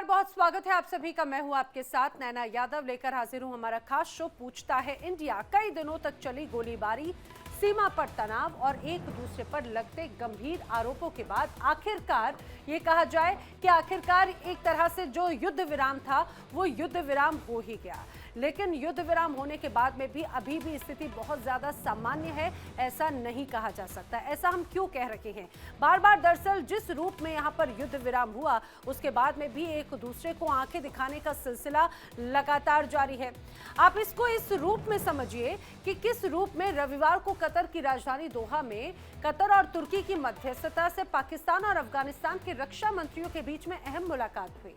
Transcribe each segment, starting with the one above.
नमस्कार, बहुत स्वागत है आप सभी का। मैं हूं आपके साथ नैना यादव, लेकर हाजिर हूं हमारा खास शो पूछता है इंडिया। कई दिनों तक चली गोलीबारी, सीमा पर तनाव और एक दूसरे पर लगते गंभीर आरोपों के बाद आखिरकार ये कहा जाए कि आखिरकार एक तरह से जो युद्ध विराम था वो युद्ध विराम हो ही गया। लेकिन युद्ध विराम होने के बाद में भी अभी भी स्थिति बहुत ज्यादा सामान्य है, ऐसा नहीं कहा जा सकता। ऐसा हम क्यों कह रहे हैं? बार बार दरअसल जिस रूप में यहाँ पर युद्ध विराम हुआ उसके बाद में भी एक दूसरे को आंखें दिखाने का सिलसिला लगातार जारी है। आप इसको इस रूप में समझिए कि किस रूप में रविवार को कतर की राजधानी दोहा में कतर और तुर्की की मध्यस्थता से पाकिस्तान और अफगानिस्तान के रक्षा मंत्रियों के बीच में अहम मुलाकात हुई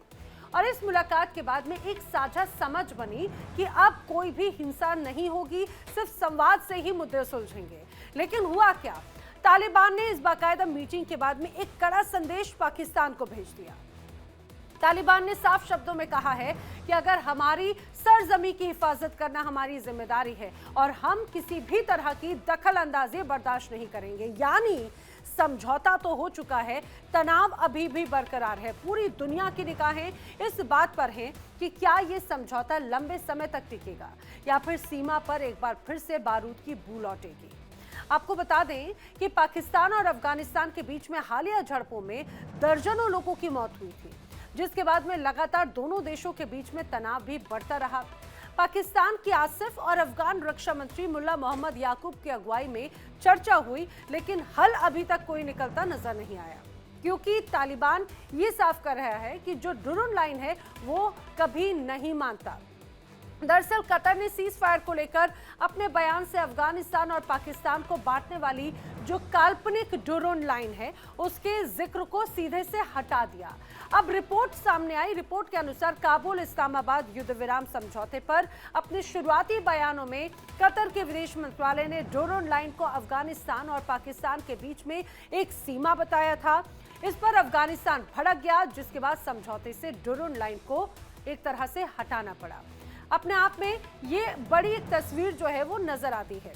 और इस मुलाकात के बाद में एक साझा समझ बनी कि अब कोई भी हिंसा नहीं होगी, सिर्फ संवाद से ही मुद्दे सुलझेंगे। लेकिन हुआ क्या? तालिबान ने इस बाकायदा मीटिंग के बाद में एक कड़ा संदेश पाकिस्तान को भेज दिया। तालिबान ने साफ शब्दों में कहा है कि अगर हमारी सरजमी की हिफाजत करना हमारी जिम्मेदारी है और हम किसी भी तरह की दखल अंदाजी बर्दाश्त नहीं करेंगे। यानी समझौता तो हो चुका है, तनाव अभी भी बरकरार है। पूरी दुनिया की निगाहें इस बात पर हैं कि क्या ये समझौता लंबे समय तक टिकेगा या फिर सीमा पर एक बार फिर से बारूद की बू लौटेगी। आपको बता दें कि पाकिस्तान और अफगानिस्तान के बीच में हालिया झड़पों में दर्जनों लोगों की मौत हुई थी, जिसके बाद में लगातार दोनों देशों के बीच में तनाव भी बढ़ता रहा। पाकिस्तान की आसिफ और अफगान रक्षा मंत्री मुल्ला मोहम्मद याकूब की अगुवाई में चर्चा हुई, लेकिन हल अभी तक कोई निकलता नजर नहीं आया, क्योंकि तालिबान ये साफ कर रहा है कि जो डुरून लाइन है वो कभी नहीं मानता। दरअसल कतर ने सीज फायर को लेकर अपने बयान से अफगानिस्तान और पाकिस्तान को बांटने वाली जो काल्पनिक डुरून लाइन है उसके जिक्र को सीधे से हटा दिया। अब रिपोर्ट सामने आई। रिपोर्ट के अनुसार काबुल इस्लामाबाद युद्ध विराम समझौते पर अपने शुरुआती बयानों में कतर के विदेश मंत्रालय ने डुरून लाइन को अफगानिस्तान और पाकिस्तान के बीच में एक सीमा बताया था। इस पर अफगानिस्तान भड़क गया, जिसके बाद समझौते से डुरून लाइन को एक तरह से हटाना पड़ा। अपने आप में ये बड़ी एक तस्वीर जो है वो नजर आती है।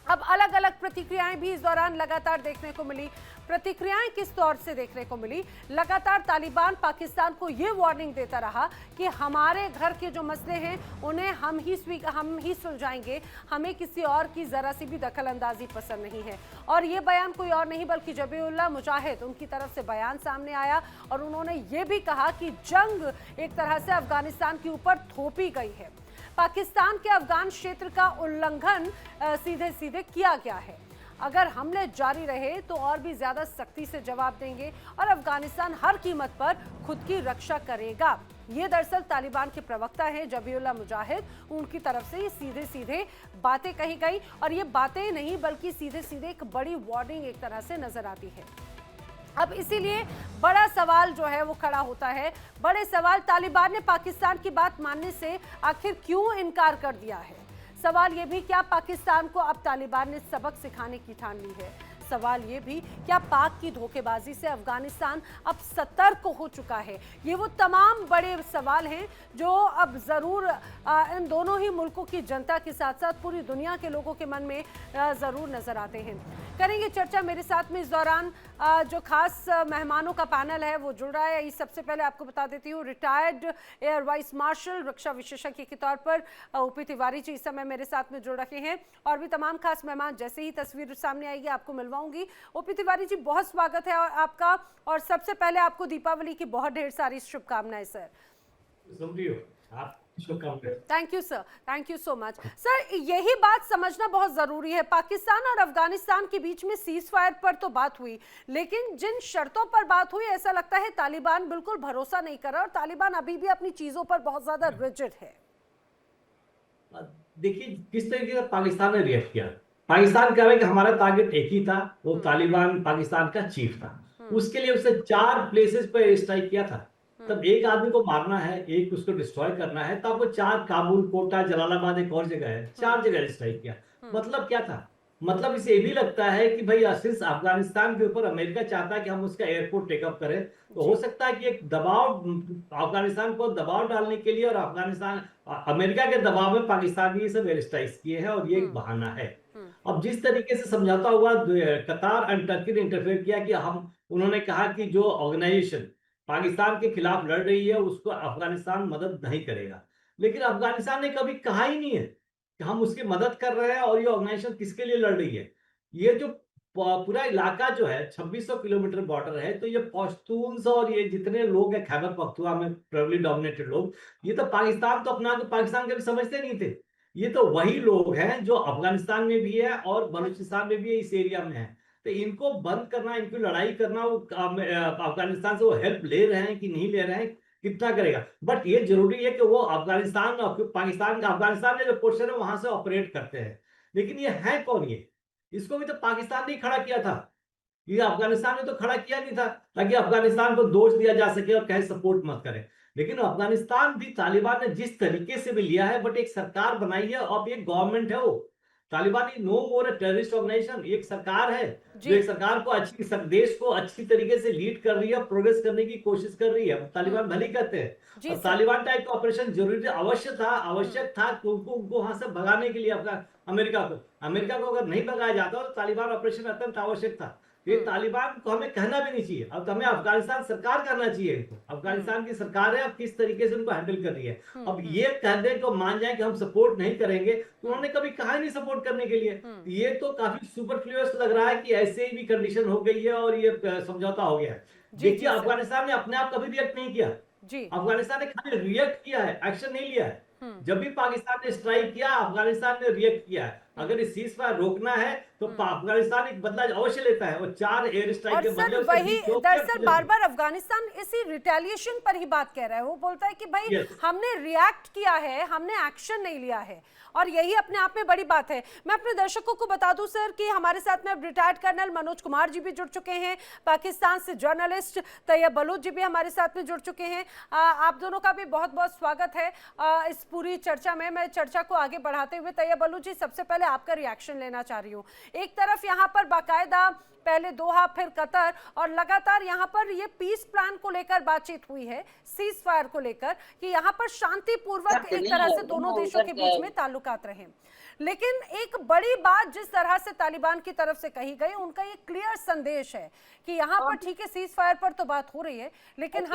अब अलग अलग प्रतिक्रियाएं भी इस दौरान लगातार देखने को मिली। प्रतिक्रियाएं किस तौर से देखने को मिली? लगातार तालिबान पाकिस्तान को ये वार्निंग देता रहा कि हमारे घर के जो मसले हैं उन्हें हम ही सुलझाएंगे, हमें किसी और की जरा सी भी दखल अंदाजी पसंद नहीं है। और ये बयान कोई और नहीं बल्कि जबीउल्लाह मुजाहिद, उनकी तरफ से बयान सामने आया और उन्होंने ये भी कहा कि जंग एक तरह से अफगानिस्तान के ऊपर थोपी गई है। पाकिस्तान के अफगान क्षेत्र का उल्लंघन सीधे सीधे किया गया है। अगर हमले जारी रहे तो और भी ज्यादा सख्ती से जवाब देंगे और अफगानिस्तान हर कीमत पर खुद की रक्षा करेगा। ये दरअसल तालिबान के प्रवक्ता हैं जबीउल्लाह मुजाहिद, उनकी तरफ से ये सीधे सीधे बातें कही गई और ये बातें नहीं बल्कि सीधे सीधे एक बड़ी वार्निंग एक तरह से नजर आती है। अब इसीलिए बड़ा सवाल जो है वो खड़ा होता है। बड़े सवाल, तालिबान ने पाकिस्तान की बात मानने से आखिर क्यों इनकार कर दिया है? सवाल ये भी, क्या पाकिस्तान को अब तालिबान ने सबक सिखाने की ठान ली है? सवाल ये भी, क्या पाक की धोखेबाजी से अफगानिस्तान अब सतर्क हो चुका है? ये वो तमाम बड़े सवाल हैं जो अब ज़रूर इन दोनों ही मुल्कों की जनता के साथ साथ पूरी दुनिया के लोगों के मन में ज़रूर नज़र आते हैं। करेंगे चर्चा मेरे साथ में इस दौरान जो खास मेहमानों का पैनल है वो जुड़ रहा है। इस सबसे पहले आपको बता देती हूँ, रिटायर्ड एयर वाइस मार्शल रक्षा विशेषज्ञ के तौर पर ओपी तिवारी जी इस समय मेरे साथ में जुड़ रखे हैं और भी तमाम खास मेहमान जैसे ही तस्वीर सामने आएगी आपको मिलवाऊंगी। ओपी तिवारी जी, बहुत स्वागत है और आपका, और सबसे पहले आपको दीपावली की बहुत ढेर सारी शुभकामनाएं sir. Thank you sir, thank you so much sir. यही बात समझना बहुत जरूरी है। पाकिस्तान और अफगानिस्तान के बीच में सीज फायर पर तो बात हुई, लेकिन जिन शर्तों पर बात हुई ऐसा लगता है तालिबान बिल्कुल भरोसा नहीं कर रहा और तालिबान अभी भी अपनी चीजों पर बहुत ज्यादा रिजिड है। देखिए किस तरीके से पाकिस्तान ने रिएक्ट किया। पाकिस्तान कह रहा है कि हमारा टारगेट एक ही था, वो तालिबान पाकिस्तान का चीफ था। उसके लिए उसने 4 प्लेसेस पे स्ट्राइक किया था। तब एक आदमी को मारना है, एक उसको डिस्ट्रॉय करना है, तब वो 4, काबुल, कोटा, जलालाबाद, एक और जगह है, 4 जगह स्ट्राइक किया। मतलब क्या था? मतलब इसे ये भी लगता है कि भाई सिर्फ अफगानिस्तान के ऊपर अमेरिका चाहता है कि हम उसका एयरपोर्ट टेकअप करें, तो हो सकता है कि एक दबाव, अफगानिस्तान को दबाव डालने के लिए और अफगानिस्तान अमेरिका के दबाव में पाकिस्तान ने ये सब एयर स्ट्राइक्स किए हैं और ये एक बहाना है। अब जिस तरीके से समझौता हुआ, कतार एंड टर्की ने इंटरफेयर किया कि उन्होंने कहा कि जो ऑर्गेनाइजेशन पाकिस्तान के खिलाफ लड़ रही है, उसको अफगानिस्तान मदद नहीं करेगा। लेकिन अफगानिस्तान ने कभी कहा ही नहीं है कि हम उसकी मदद कर रहे हैं और ये ऑर्गेनाइजेशन किसके लिए लड़ रही है। ये जो पूरा इलाका जो है 2600 किलोमीटर बॉर्डर है, तो ये पश्तून्स और ये जितने लोग हैं खैबर पख्तूनख्वा में प्रिविलेज डोमिनेटेड लोग, ये तो पाकिस्तान तो अपना पाकिस्तान के भी समझते नहीं थे। ये तो वही लोग हैं जो अफगानिस्तान में भी है और बलूचिस्तान में भी है, इस एरिया में है। तो इनको बंद करना, इनकी लड़ाई करना, वो अफगानिस्तान से वो हेल्प ले रहे हैं कि नहीं ले रहे हैं, कितना करेगा। बट ये जरूरी है कि वो अफगानिस्तान पाकिस्तान का अफगानिस्तान का जो पोर्शन है वहां से ऑपरेट करते हैं। लेकिन ये है कौन? ये इसको भी तो पाकिस्तान ने खड़ा किया था, ये अफगानिस्तान ने तो खड़ा किया नहीं था, ताकि अफगानिस्तान को दोष दिया जा सके और कहे सपोर्ट मत करें। लेकिन अफगानिस्तान भी तालिबान ने जिस तरीके से भी लिया है, बट एक सरकार बनाई है, अब एक गवर्नमेंट है। वो तालिबान नो मोर टेररिस्ट ऑर्गेनाइजेशन, एक सरकार है जो एक सरकार को देश को अच्छी तरीके से लीड कर रही है, प्रोग्रेस करने की कोशिश कर रही है। तालिबान भली कहते हैं, और तालिबान टाइप का ऑपरेशन जरूरी आवश्यक था उनको वहां से भगाने के लिए अमेरिका को अगर नहीं भगाया जाता तो तालिबान ऑपरेशन अत्यंत आवश्यक था। ये तालिबान को हमें कहना भी नहीं चाहिए, अब हमें अफगानिस्तान सरकार करना चाहिए इनको। अफगानिस्तान की सरकार है, अब किस तरीके से उनको हैंडल कर रही है। अब ये कह दें तो मान जाए कि हम सपोर्ट नहीं करेंगे, तो उन्होंने कभी कहा ही नहीं सपोर्ट करने के लिए। ये तो काफी सुपरफ्लुअस लग रहा है कि ऐसे ही भी कंडीशन हो गई है और ये समझौता हो गया है। देखिए अफगानिस्तान ने अपने आप कभी रिएक्ट नहीं किया, अफगानिस्तान ने खाली रिएक्ट किया है, एक्शन नहीं लिया है। जब भी पाकिस्तान ने स्ट्राइक किया, अफगानिस्तान ने रिएक्ट किया है। अगर इस सीज फायर रोकना है तो अफगानिस्तान एक बदला अवश्य लेता है, और 4 एयर स्ट्राइक के बदले वही दरअसल बार बार अफगानिस्तान इसी रिटेलिएशन पर ही बात कह रहा है। वो बोलता है कि भाई हमने रिएक्ट किया है, हमने एक्शन नहीं लिया है, और यही अपने आप में बड़ी बात है। मैं अपने दर्शकों को बता दूं सर कि हमारे साथ में अब रिटायर्ड कर्नल मनोज कुमार जी भी जुड़ चुके हैं, पाकिस्तान से जर्नलिस्ट तैयब बलूच जी भी हमारे साथ में जुड़ चुके हैं। आप दोनों का भी बहुत बहुत स्वागत है इस पूरी चर्चा में। मैं चर्चा को आगे बढ़ाते हुए तैयब बलूच जी, सबसे पहले आपका रिएक्शन लेना चाह रही हूँ। एक तरफ यहाँ पर बाकायदा पहले दोहा फिर कतर, और लगातार यहाँ पर ये पीस प्लान को लेकर बातचीत हुई है, सीज फायर को लेकर, कि यहाँ पर शांतिपूर्वक एक तरह से दोनों देशों के बीच में ताल्लुकात रहे। लेकिन एक बड़ी बात जिस तरह से तालिबान की तरफ से कही गई, उनका ये क्लियर संदेश है कि यहाँ पर ठीक है सीज फायर पर तो बात हो रही है, लेकिन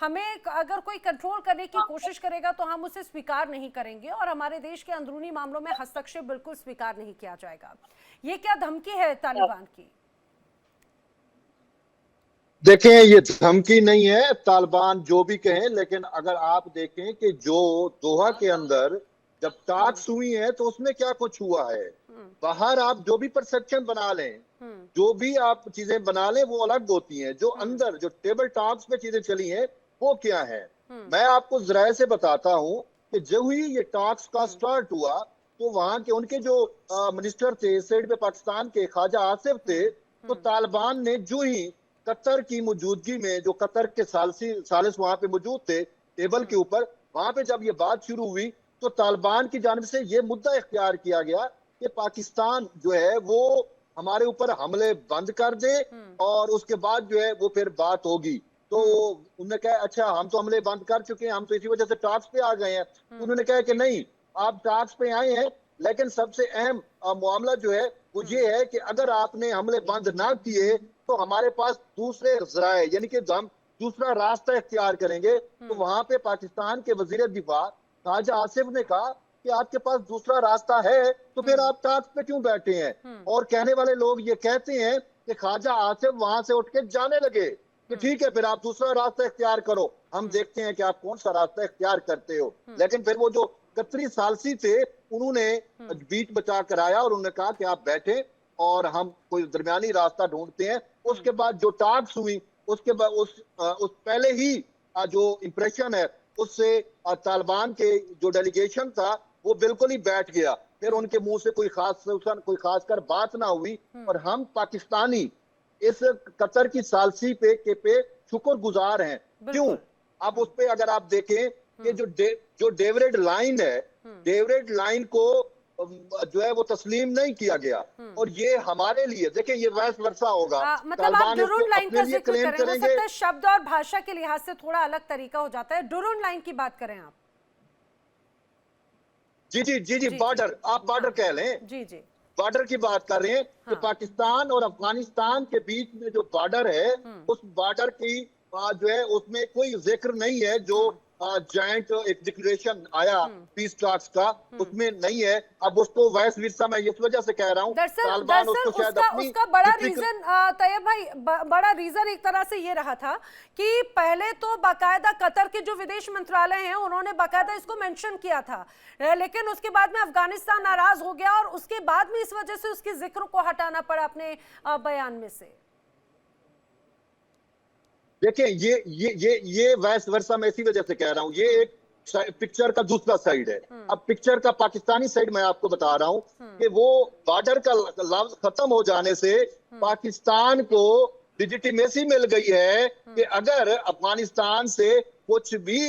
हमें अगर कोई कंट्रोल करने की कोशिश करेगा तो हम उसे स्वीकार नहीं करेंगे, और हमारे देश के अंदरूनी मामलों में हस्तक्षेप बिल्कुल स्वीकार नहीं किया जाएगा। ये क्या धमकी है तालिबान की? देखें, ये धमकी नहीं है, तालिबान जो भी कहें, लेकिन अगर आप देखें कि जो दोहा के अंदर जब टॉक्स हुई है तो उसमें क्या कुछ हुआ है। बाहर आप जो भी परसेप्शन बना लें, जो भी आप चीजें बना लें, वो अलग होती हैं। जो अंदर जो टेबल टॉक्स पे चीजें चली हैं वो क्या है, मैं आपको जरा से बताता हूं कि जब ही ये टॉक्स का स्टार्ट हुआ तो वहां के उनके जो मिनिस्टर थे स्टेट पे पाकिस्तान के, ख्वाजा आसिफ थे, तो तालिबान ने जो ही कतर की मौजूदगी में, जो कतर के सालिस वहां पे मौजूद थे टेबल के ऊपर, वहां पे जब ये बात शुरू हुई तो तालिबान की जानिब से ये मुद्दा इख्तियार किया गया कि पाकिस्तान जो है वो हमारे ऊपर हमले बंद कर दे और उसके बाद जो है वो फिर बात होगी। तो उन्होंने कहा अच्छा हम तो हमले बंद कर चुके हैं, हम तो इसी वजह से टॉक्स पे आ गए हैं। उन्होंने कहा कि नहीं, आप टॉक्स पे आए हैं, लेकिन सबसे अहम मामला जो है वो ये है कि अगर आपने हमले बंद ना किए तो हमारे पास दूसरे ज़राए, यानी कि हम दूसरा रास्ता इख्तियार करेंगे। तो वहां पे पाकिस्तान के वजीर दिफा ख्वाजा आसिफ ने कहा कि आपके पास दूसरा रास्ता है तो फिर आप टॉक्स पे क्यों बैठे हैं। और कहने वाले लोग ये कहते हैं कि ख्वाजा आसिफ वहां से उठ के जाने लगे कि ठीक है फिर आप दूसरा रास्ता इख्तियार करो, हम देखते हैं कि आप कौन सा रास्ता इख्तियार करते हो। लेकिन फिर वो जो कतरी सालसी थे उन्होंने बीच बचा कर आया और उन्होंने कहा कि आप बैठे और हम कोई दरमियानी रास्ता ढूंढते हैं। उसके बाद जो टॉक्स हुई उसके बाद उस पहले ही जो इंप्रेशन है उससे तालिबान के जो डेलीगेशन था वो बिल्कुल ही बैठ गया। फिर उनके मुंह से कोई खास कर बात ना हुई। और हम पाकिस्तानी इस कतर की सालसी पे शुक्रगुजार हैं। क्यों? अब उस पे अगर आप देखें कि जो डेविड लाइन है, डेविड लाइन को जो है वो तस्लीम नहीं किया गया। और ये हमारे लिए देखिए ये वैस वर्षा होगा। मतलब आप डुरून लाइन का जिक्र करें, हो सकता है शब्द और भाषा के लिहाज से थोड़ा अलग तरीका हो जाता है। डुरून लाइन की बात करें आप। जी, बॉर्डर, आप बॉर्डर कह लें। जी, बॉर्डर की बात कर रहे हैं कि पाकिस्तान और अफगानिस्तान के बीच में जो बॉर्डर है उस बॉर्डर की जो है उसमें कोई जिक्र नहीं है। जो जॉइंट एक डिक्लेरेशन आया पीस टॉक्स का, उसमें नहीं है। अब उसको वाइस विरसा, मैं इस वजह से कह रहा हूँ, तालिबान उसको शायद अपनी उसका बड़ा रीजन तैयब भाई, बड़ा रीजन एक तरह से ये रहा था कि पहले तो बाकायदा कतर के जो विदेश मंत्रालय हैं उन्होंने बाकायदा इसको मेंशन किया था, लेकिन उसके बाद में अफगानिस्तान नाराज हो गया और उसके बाद में इस वजह से उसके जिक्र को हटाना पड़ा अपने बयान में से। देखिए ये वाइस वर्सा मैं इसी वजह से कह रहा हूँ, ये एक पिक्चर का दूसरा साइड है। अब पिक्चर का पाकिस्तानी साइड मैं आपको बता रहा हूँ कि वो बॉर्डर का लफ्ज खत्म हो जाने से पाकिस्तान को लिजिटिमेसी मिल गई है कि अगर अफगानिस्तान से कुछ भी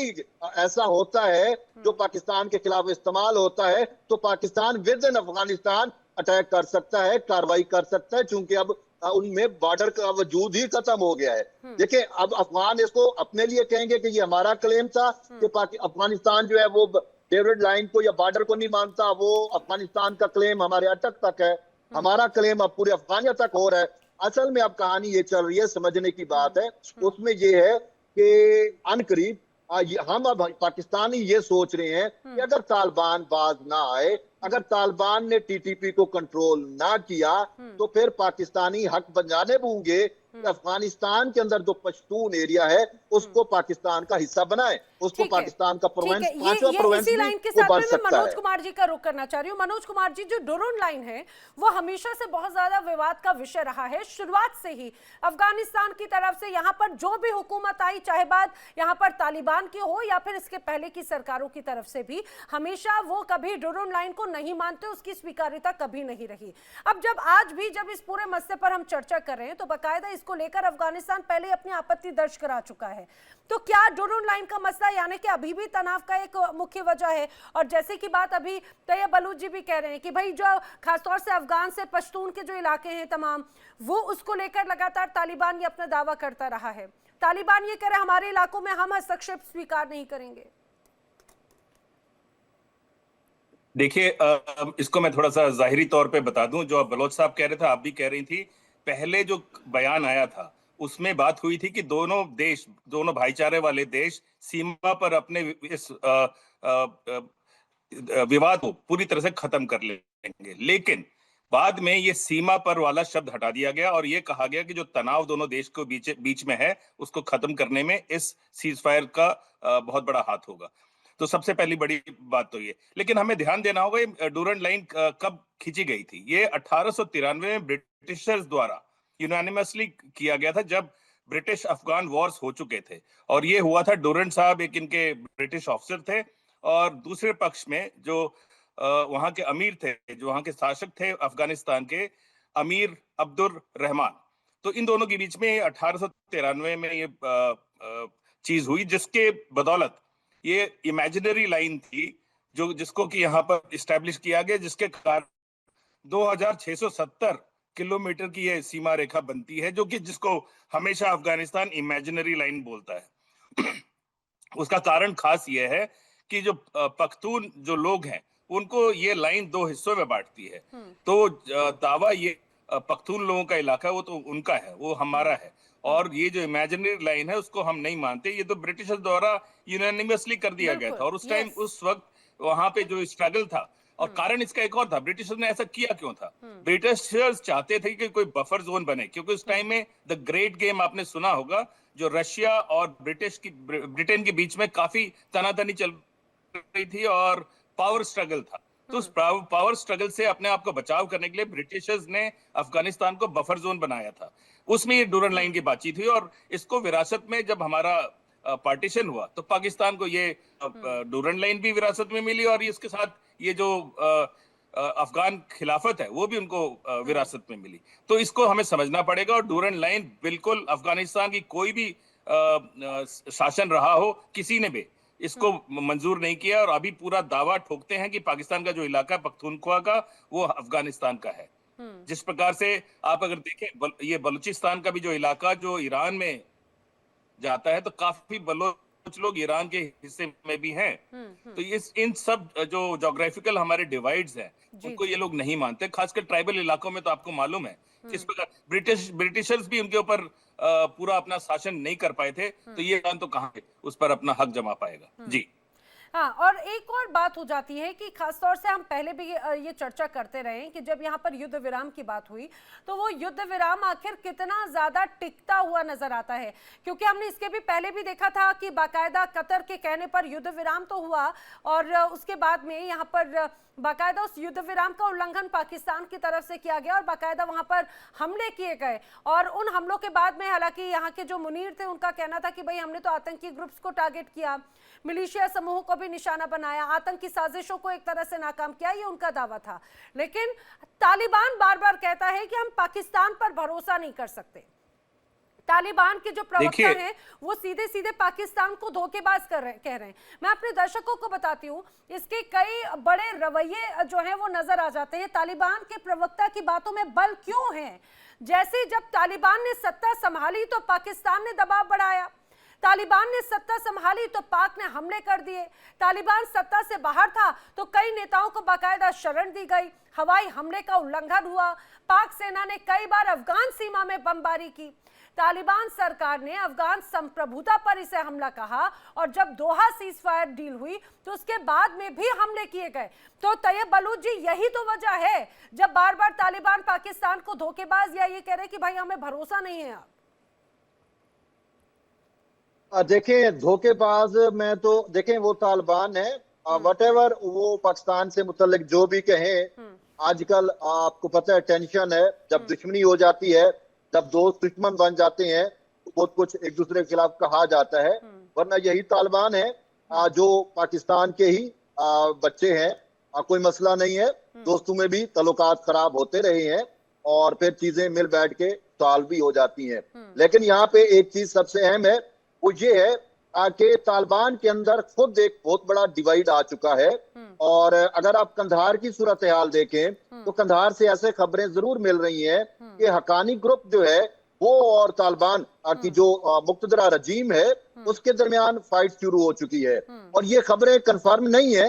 ऐसा होता है जो पाकिस्तान के खिलाफ इस्तेमाल होता है, तो Pakistan with in Afghanistan attack कर सकता है, कार्रवाई कर सकता है, क्योंकि अब उनमें बॉर्डर का वजूद ही खत्म हो गया है। देखिए, अब अफगान इसको अपने लिए कहेंगे कि ये हमारा क्लेम था कि अफगानिस्तान जो है वो डेविड लाइन को या बॉर्डर को नहीं मानता, वो अफगानिस्तान का क्लेम हमारे अटक तक है, हमारा क्लेम अब पूरे अफगानिया तक हो रहा है। असल में अब कहानी ये चल रही है, समझने की बात है, उसमें ये है कि अनकरीब हम अब पाकिस्तानी ये सोच रहे हैं कि अगर तालिबान बाज ना आए, अगर तालिबान ने टीटीपी को कंट्रोल ना किया, तो फिर पाकिस्तानी हक बजाने होंगे कि अफगानिस्तान के अंदर जो पश्तून एरिया है उसको पाकिस्तान का हिस्सा बनाए, उसको पाकिस्तान का प्रोविंस, पांचवा प्रोविंस भी लाइन के वो साथ बन में सकता मनोज है। कुमार जी का रुख करना चाह रही हूँ। मनोज कुमार जी, जो डुरून लाइन है वो हमेशा से बहुत ज्यादा विवाद का विषय रहा है, शुरुआत से ही अफगानिस्तान की तरफ से। यहाँ पर जो भी हुकूमत आई, चाहे बात यहाँ पर तालिबान की हो या फिर इसके पहले की सरकारों की तरफ से भी, हमेशा वो कभी डुरून लाइन को नहीं मानते, उसकी स्वीकार्यता कभी नहीं रही। अब जब आज भी जब इस पूरे मसले पर हम चर्चा कर रहे हैं तो बाकायदा इसको लेकर अफगानिस्तान पहले अपनी आपत्ति दर्ज करा चुका है। तो क्या डुरून लाइन का मसला यानी कि अभी भी तनाव का एक मुख्य वजह है? और जैसे कि बात अभी तैयब बलूच जी भी कह रहे हैं कि भाई जो खासतौर से अफगान से पश्तून के जो इलाके हैं तमाम, वो उसको लेकर लगातार तालिबान ये अपना दावा करता रहा है। तालिबान ये कह रहे हैं हमारे इलाकों में हम हस्तक्षेप स्वीकार नहीं करेंगे। देखिए, इसको मैं थोड़ा सा जाहिरी तौर पे बता दूं, जो आप बलोच साहब कह रहे थे, आप भी कह रही थी, पहले जो बयान आया था उसमें बात हुई थी कि दोनों देश, दोनों भाईचारे वाले देश सीमा पर अपने इस विवाद को पूरी तरह से खत्म कर लेंगे। लेकिन बाद में ये सीमा पर वाला शब्द हटा दिया गया और ये कहा गया कि जो तनाव दोनों देश के बीच में है उसको खत्म करने में इस सीज फायर का बहुत बड़ा हाथ होगा। तो सबसे पहली बड़ी बात तो ये। लेकिन हमें ध्यान देना होगा ये डुरंड लाइन कब खींची गई थी। ये 1893 में ब्रिटिशर्स द्वारा यूनानिमसली किया गया था, जब ब्रिटिश अफगान वॉर्स हो चुके थे। और ये हुआ था, डुरंड साहब एक इनके ब्रिटिश ऑफिसर थे और दूसरे पक्ष में जो वहां के अमीर थे, जो वहां के शासक थे अफगानिस्तान के, अमीर अब्दुल रहमान। तो इन दोनों के बीच में 1893 में ये चीज हुई, जिसके बदौलत ये इमेजिनरी लाइन थी जो जिसको कि यहाँ पर इस्टेब्लिश किया गया, जिसके कारण 2670 किलोमीटर की ये सीमा रेखा बनती है, जो कि जिसको हमेशा अफगानिस्तान इमेजिनरी लाइन बोलता है। उसका कारण खास ये है कि जो पख्तून जो लोग हैं उनको ये लाइन दो हिस्सों में बांटती है। तो दावा ये पख्तून लोगों का इलाका है वो तो उनका है, वो हमारा है। और ये जो इमेजिनरी लाइन है उसको हम नहीं मानते। ये तो ब्रिटिशर्स द्वारा यूनानिमसली कर दिया गया था और उस टाइम उस वक्त वहां पे जो स्ट्रगल था, और कारण इसका एक और था, ब्रिटिशर्स ने ऐसा किया क्यों था। ब्रिटिशर्स चाहते थे कि कोई बफर जोन बने, क्योंकि उस टाइम में द ग्रेट गेम आपने सुना होगा, जो रशिया और ब्रिटेन के बीच में काफी तनातनी चल रही थी और पावर स्ट्रगल था। तो उस पावर स्ट्रगल से अपने आप को बचाव करने के लिए ब्रिटिशर्स ने अफगानिस्तान को बफर जोन बनाया था। उसमें ये डुरंड लाइन की बातचीत हुई और इसको विरासत में जब हमारा पार्टीशन हुआ तो पाकिस्तान को ये डुरंड लाइन भी विरासत में मिली और इसके साथ ये जो अफगान खिलाफत है वो भी उनको विरासत में मिली। तो इसको हमें समझना पड़ेगा। और डुरंड लाइन बिल्कुल अफगानिस्तान की कोई भी शासन रहा हो, किसी ने भी इसको मंजूर नहीं किया और अभी पूरा दावा ठोकते हैं कि पाकिस्तान का जो इलाका पख्तूनख्वा का वो अफगानिस्तान का है। जिस प्रकार से आप अगर देखें ये बलूचिस्तान का भी जो इलाका जो ईरान में जाता है, तो काफी बलोच कुछ लोग ईरान के हिस्से में भी हैं। तो इन सब जो जोग्राफिकल हमारे डिवाइड्स हैं उनको ये लोग नहीं मानते, खासकर ट्राइबल इलाकों में। तो आपको मालूम है किस प्रकार ब्रिटिशर्स भी उनके ऊपर पूरा अपना शासन नहीं कर पाए थे, तो ये ईरान तो कहाँ उस पर अपना हक जमा पाएगा। जी हाँ, और एक और बात हो जाती है कि खासतौर से हम पहले भी ये चर्चा करते रहे कि जब यहाँ पर युद्ध विराम की बात हुई तो वो युद्ध विराम आखिर कितना ज्यादा टिकता हुआ नजर आता है, क्योंकि हमने इसके भी पहले भी देखा था कि बाकायदा कतर के कहने पर युद्ध विराम तो हुआ और उसके बाद में यहाँ पर बाकायदा उस युद्ध विराम का उल्लंघन पाकिस्तान की तरफ से किया गया और बाकायदा वहां पर हमले किए गए। और उन हमलों के बाद में हालांकि यहाँ के जो मुनीर थे उनका कहना था कि भाई हमने तो आतंकी ग्रुप्स को टारगेट किया, मिलिशिया समूह को भी निशाना बनाया, आतंकी साजिशों को एक तरह से नाकाम किया, ये उनका दावा था। लेकिन तालिबान बार बार कहता है कि हम पाकिस्तान पर भरोसा नहीं कर सकते। तालिबान के जो प्रवक्ता हैं वो सीधे सीधे पाकिस्तान को धोखेबाज कह रहे हैं। मैं अपने दर्शकों को बताती हूँ, इसके कई बड़े रवैये जो हैं वो नजर आ जाते हैं। तालिबान के प्रवक्ता की बातों में बल क्यों है? जैसे जब तालिबान ने सत्ता संभाली तो पाकिस्तान ने दबाव बढ़ाया, तालिबान ने सत्ता संभाली तो पाक ने हमले कर दिए, तालिबान सत्ता से बाहर था तो कई नेताओं को बाकायदा शरण दी गई, हवाई हमले का उल्लंघन हुआ, पाक सेना ने कई बार अफगान सीमा में बमबारी की, तालिबान सरकार ने अफगान संप्रभुता पर इसे हमला कहा और जब दोहा सीज फायर डील हुई तो उसके बाद में भी हमले किए गए। तो तैयब बलूच जी, यही तो वजह है जब बार बार तालिबान पाकिस्तान को धोखेबाज या ये कह रहे कि भाई हमें भरोसा नहीं है। आप देखें, धोखेबाज में तो देखें वो तालिबान है, वटेवर वो पाकिस्तान से मुतल्लिक जो भी कहें, आजकल आपको पता है टेंशन है, जब दुश्मनी हो जाती है, जब दोस्त दुश्मन बन जाते हैं तो बहुत कुछ एक दूसरे के खिलाफ कहा जाता है। वरना यही तालिबान है जो पाकिस्तान के ही बच्चे हैं, कोई मसला नहीं है, दोस्तों में भी तल्लुकात खराब होते रहे हैं और फिर चीजें मिल बैठ के सॉल्व भी हो जाती हैं। लेकिन यहाँ पे एक चीज सबसे अहम है, वो ये है कि तालिबान के अंदर खुद एक बहुत बड़ा डिवाइड आ चुका है। और अगर आप कंधार की सूरत हाल देखें तो कंधार से ऐसे खबरें जरूर मिल रही हैं कि हकानी ग्रुप जो है वो और तालिबान की जो मुक्तदरा रजीम है उसके दरमियान फाइट शुरू हो चुकी है। और ये खबरें कंफर्म नहीं है।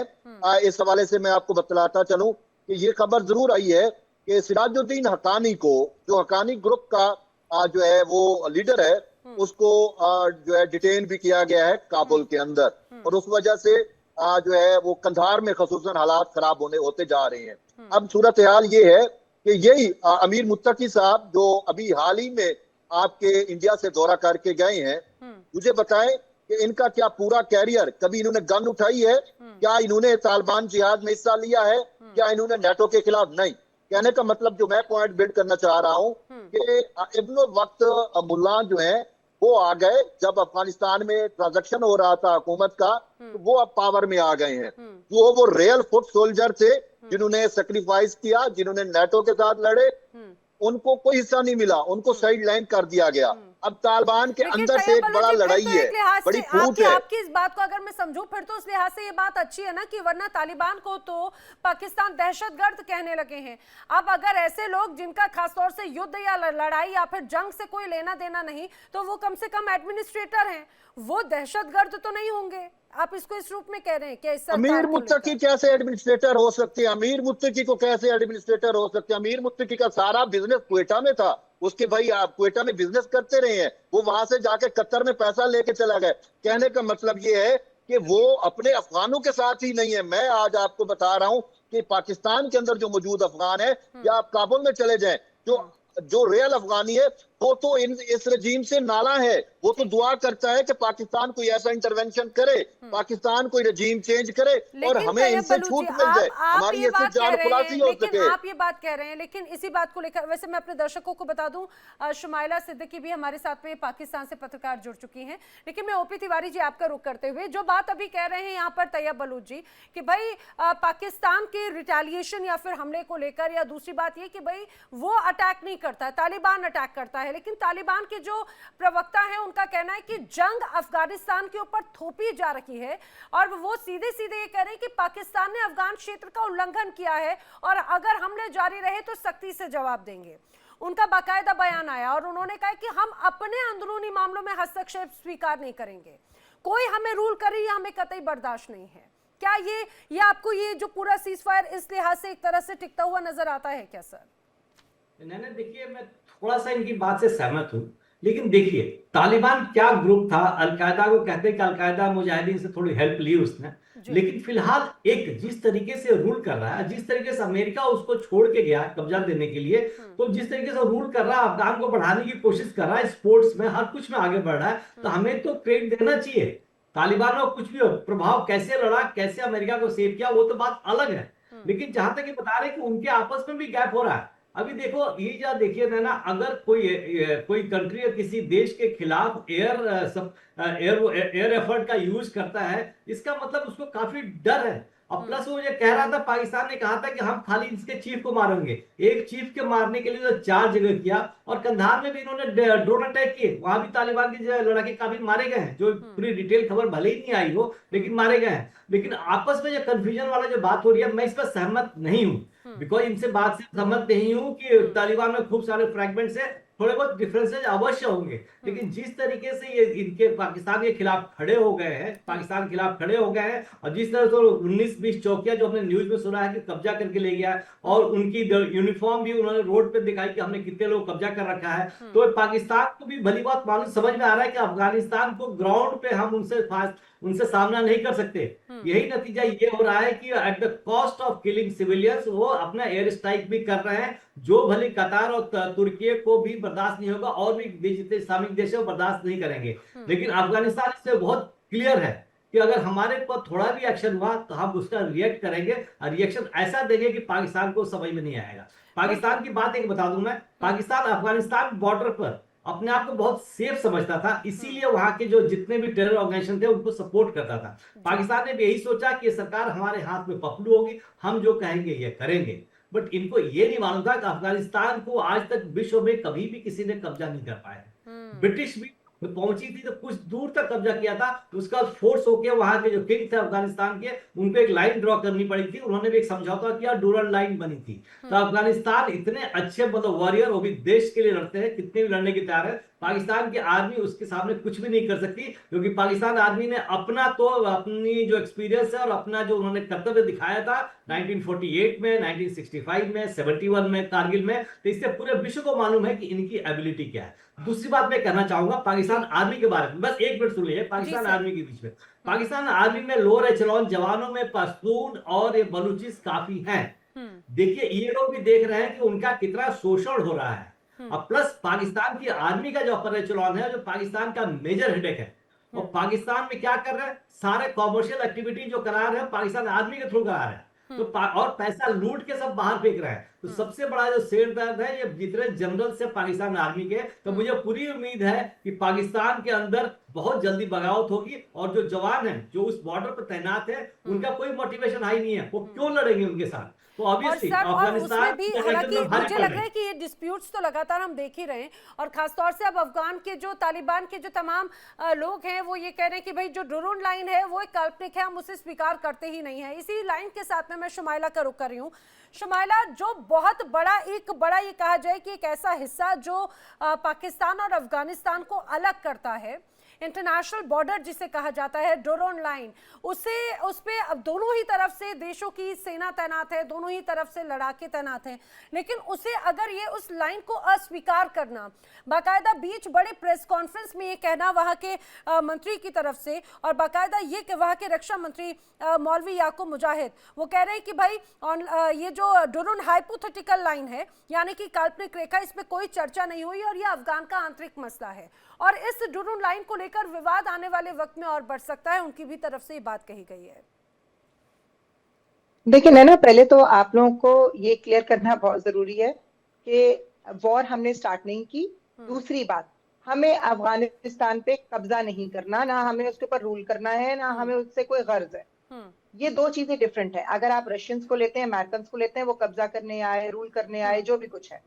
इस हवाले से मैं आपको बतलाता चलूं कि ये खबर जरूर आई है कि सिराजुद्दीन हकानी को, जो हकानी ग्रुप का जो है वो लीडर है, उसको जो है डिटेन भी किया गया है काबुल के अंदर और उस वजह से जो है वो कंधार में खसूसन हालात खराब होते जा रहे हैं। अब सूरत हाल ये है कि यही अमीर मुत्तकी साहब जो अभी हाल ही में आपके इंडिया से दौरा करके गए हैं, मुझे बताएं कि इनका क्या पूरा कैरियर, कभी इन्होंने गन उठाई है? क्या इन्होंने तालिबान जिहाद में हिस्सा लिया है? क्या इन्होंने नेटो के खिलाफ? नहीं। कहने का मतलब जो मैं पॉइंट बिल्ड करना चाह रहा हूं कि इब्न वक्त मुल्ला जो है वो आ गए जब अफगानिस्तान में ट्रांजैक्शन हो रहा था हुकूमत का, तो वो अब पावर में आ गए हैं। जो वो रियल फुट सोल्जर थे जिन्होंने सेक्रीफाइस किया, जिन्होंने नेटो के साथ लड़े, उनको कोई हिस्सा नहीं मिला, उनको साइड लाइन कर दिया गया। अब तालिबान के अंदर से एक बड़ा लड़ाई है, बड़ी फूट है। आपकी इस बात को अगर मैं समझूं फिर तो उस लिहाज से ये बात अच्छी है ना कि वरना तालिबान को तो पाकिस्तान दहशतगर्द कहने लगे हैं। अब अगर ऐसे लोग जिनका खासतौर से युद्ध या लड़ाई या फिर जंग से कोई लेना देना नहीं, तो वो कम से कम एडमिनिस्ट्रेटर हैं, वो दहशतगर्द तो नहीं होंगे। आप इसको इस रूप में कह रहे हैं कि अमीर मुत्तकी कैसे एडमिनिस्ट्रेटर हो सकते हैं? अमीर मुत्तकी को कैसे एडमिनिस्ट्रेटर हो सकते हैं? अमीर मुत्तकी का सारा बिजनेस क्वेटा में था, उसके भाई आप क्वेटा में बिजनेस करते रहे हैं, वो वहां से जाके कतर में पैसा लेके चला गया। कहने का मतलब ये है कि वो अपने अफगानों के साथ ही नहीं है। मैं आज आपको बता रहा हूं कि पाकिस्तान के अंदर जो मौजूद अफगान है, या आप काबुल में चले जाएं, जो रियल अफगानी है वो तो इस रजीम से नाला है। वो तो दुआ करता है कि पाकिस्तान कोई ऐसा इंटरवेंशन करे, पाकिस्तान कोई रजीम चेंज करे और हमें इनसे छूट मिल जाए, हमारी इससे जान खुलासी हो सके। आप ये बात कह रहे हैं, लेकिन इसी बात को लेकर वैसे मैं अपने दर्शकों को बता दूं, शुमाइला सिद्दीकी भी हमारे साथ में पाकिस्तान से पत्रकार जुड़ चुकी हैं। लेकिन मैं ओपी तिवारी जी आपका रुख करते हुए जो बात अभी कह रहे हैं यहाँ पर तैयब बलूच जी कि भाई पाकिस्तान के रिटेलिएशन या फिर हमले को लेकर, या दूसरी बात ये कि भाई वो अटैक नहीं करता, तालिबान अटैक करता है। लेकिन तालिबान के जो प्रवक्ता हैं उनका कहना है कि जंग अफगानिस्तान के ऊपर थोपी जा रही है और वो सीधे सीधे ये कह रहे हैं कि पाकिस्तान ने अफगान क्षेत्र का उल्लंघन किया है और अगर हमले जारी रहे तो सख्ती से जवाब देंगे। उनका बाकायदा बयान आया और उन्होंने कहा कि हम अपने अंदरूनी मामलों में हस्तक्षेप स्वीकार नहीं करेंगे। कोई हमें रूल करे ये हमें कतई बर्दाश्त नहीं है। क्या ये आपको ये जो पूरा सीज फायर इस लिहाज से एक तरह से टिकता हुआ नजर आता है क्या सर? नहीं, देखिए मैं थोड़ा सा इनकी बात से सहमत हूँ, लेकिन देखिए तालिबान क्या ग्रुप था, अलकायदा को कहते हैं कि अलकायदा मुजाहिदीन से थोड़ी हेल्प ली उसने, लेकिन फिलहाल एक जिस तरीके से रूल कर रहा है, जिस तरीके से अमेरिका उसको छोड़ के गया कब्जा देने के लिए, तो जिस तरीके से रूल कर रहा है, अफगान को बढ़ाने की कोशिश कर रहा है, स्पोर्ट्स में हर कुछ में आगे बढ़ रहा है, तो हमें तो क्रेडिट देना चाहिए। तालिबान को कुछ भी हो, प्रभाव कैसे लड़ा, कैसे अमेरिका को सेव किया, वो तो बात अलग है, लेकिन जहां तक ये बता रहे कि उनके आपस में भी गैप हो रहा है। अभी देखो ये जो देखिए ना, अगर कोई कंट्री या किसी देश के खिलाफ एयर एफर्ट का यूज करता है, इसका मतलब उसको काफी डर है। और प्लस वो ये कह रहा था, पाकिस्तान ने कहा था कि हम खाली इसके चीफ को मारेंगे, एक चीफ के मारने के लिए तो 4 जगह किया, और कंधार में भी इन्होंने ड्रोन अटैक किए, वहां भी तालिबान के लड़ाके काफी मारे गए हैं, जो पूरी डिटेल खबर भले ही नहीं आई हो, लेकिन मारे गए हैं। लेकिन आपस में जो कंफ्यूजन वाला जो बात हो रही है, मैं इस पर सहमत नहीं हूँ, बिकॉज इनसे बात से सहमत नहीं हूँ कि तालिबान में खूब सारे फ्रैगमेंट्स है, थोड़े बहुत डिफरेंसेज अवश्य होंगे, लेकिन जिस तरीके से ये इनके पाकिस्तान के खिलाफ खड़े हो गए हैं, पाकिस्तान के खिलाफ खड़े हो गए हैं, और जिस तरह से 19-20 चौकियां जो हमने न्यूज में सुना है कि कब्जा करके ले गया, और उनकी यूनिफॉर्म भी उन्होंने रोड पे दिखाई कि हमने कितने लोग कब्जा कर रखा है, तो पाकिस्तान को भी भली बात मालूम समझ में आ रहा है कि अफगानिस्तान को ग्राउंड पे हम उनसे सामना नहीं कर सकते। यही नतीजा ये हो रहा है कि at the cost of killing civilians वो अपना एयर स्ट्राइक भी कर रहे हैं, जो भले कतार और तुर्की को भी बर्दाश्त नहीं होगा, और भी जितने इस्लामिक देश है वो बर्दाश्त नहीं करेंगे। लेकिन अफगानिस्तान इससे बहुत क्लियर है कि अगर हमारे पर थोड़ा भी एक्शन हुआ तो हम उसका रिएक्ट करेंगे, और रिएक्शन ऐसा देंगे कि पाकिस्तान को समझ में नहीं आएगा। पाकिस्तान की बात एक बता दूं मैं, पाकिस्तान अफगानिस्तान बॉर्डर पर अपने आप को बहुत सेफ समझता था, इसीलिए वहां के जो जितने भी टेरर ऑर्गेनाइजेशन थे उनको सपोर्ट करता था। पाकिस्तान ने भी यही सोचा कि सरकार हमारे हाथ में पकड़ू होगी, हम जो कहेंगे ये करेंगे, बट इनको ये नहीं मालूम था कि अफगानिस्तान को आज तक विश्व में कभी भी किसी ने कब्जा नहीं कर पाया। ब्रिटिश भी पहुंची थी तो कुछ दूर तक कब्जा किया था, उसका फोर्स होकर वहां के जो किंग थे अफगानिस्तान के, उनको एक लाइन ड्रॉ करनी पड़ी थी, उन्होंने भी एक समझौता किया, डूरल लाइन बनी थी। तो अफगानिस्तान इतने अच्छे मतलब वॉरियर, वो भी देश के लिए लड़ते हैं, कितने भी लड़ने की तैयार है, पाकिस्तान की आर्मी उसके सामने कुछ भी नहीं कर सकती, क्योंकि पाकिस्तान आर्मी ने अपनी जो एक्सपीरियंस है और अपना जो उन्होंने कर्तव्य दिखाया था 1948 में, 1965 में, 71 में, कारगिल में, तो इससे पूरे विश्व को मालूम है कि इनकी एबिलिटी क्या है। दूसरी बात मैं कहना चाहूंगा पाकिस्तान आर्मी के बारे में, बस एक मिनट सुन लीजिए। पाकिस्तान आर्मी के बीच में, पाकिस्तान आर्मी में लोअर एचेलॉन जवानों में पश्तून और ये बलूचिस काफी हैं। देखिए ये लोग भी देख रहे हैं कि उनका कितना शोषण हो रहा है, और प्लस पाकिस्तान की आर्मी का जो अपर एचेलॉन है, जो पाकिस्तान का मेजर हेडेक है, और पाकिस्तान में क्या कर रहे हैं, सारे कॉमर्शियल एक्टिविटी जो करा रहे हैं पाकिस्तान आर्मी के थ्रू करा रहे हैं, तो और पैसा लूट के सब बाहर फेंक रहे हैं। तो सबसे बड़ा जो शेर दर्द है ये जितने जनरल से पाकिस्तान आर्मी के, तो मुझे पूरी उम्मीद है कि पाकिस्तान के अंदर बहुत जल्दी बगावत होगी, और जो जवान हैं जो उस बॉर्डर पर तैनात है, उनका कोई मोटिवेशन हाई नहीं है, वो क्यों लड़ेंगे उनके साथ। तो ऑब्वियसली अफगानिस्तान भी, हालांकि मुझे लग रहा है कि ये डिस्प्यूट्स तो लगातार हम देख ही रहे हैं, और खासतौर से अब अफगान के जो तालिबान के जो तमाम लोग हैं वो ये कह रहे हैं कि भाई जो ड्रोन लाइन है वो एक काल्पनिक है, हम उसे स्वीकार करते ही नहीं है। इसी लाइन के साथ में मैं शुमाइला का रुख कर रही हूँ। शुमाइला, जो बहुत बड़ा ये कहा जाए कि एक ऐसा हिस्सा जो पाकिस्तान और अफगानिस्तान को अलग करता है, इंटरनेशनल बॉर्डर जिसे कहा जाता है, ड्रोन लाइन, उस पे अब दोनों ही तरफ से देशों की सेना तैनात है, दोनों ही तरफ से लड़ाके तैनात हैं, लेकिन उसे अगर ये उस लाइन को अस्वीकार करना, बाकायदा बीच बड़े प्रेस कॉन्फ्रेंस में ये कहना वहाँ के मंत्री की तरफ से, और बाकायदा ये कि वहाँ के रक्षा मंत्री मौलवी याकूब मुजाहिद वो कह रहे हैं कि भाई ये जो ड्रोन हाइपोथेटिकल लाइन है, यानी कि काल्पनिक रेखा, इस पर कोई चर्चा नहीं हुई, और ये अफगान का आंतरिक मसला है, और इस ड्रोन लाइन को लेकर विवाद आने वाले वक्त में और बढ़ सकता है, उनकी भी तरफ से ये बात कही गई है। देखिए नैना, पहले तो आप लोगों को ये क्लियर करना बहुत जरूरी है कि वॉर हमने स्टार्ट नहीं की। दूसरी बात, हमें अफगानिस्तान पे कब्जा नहीं करना, ना हमें उसके ऊपर रूल करना है, ना हमें उससे कोई गर्ज है। ये दो चीजें डिफरेंट है। अगर आप रशियंस को लेते हैं, अमेरिकन को लेते हैं, वो कब्जा करने आए, रूल करने आए, जो भी कुछ है।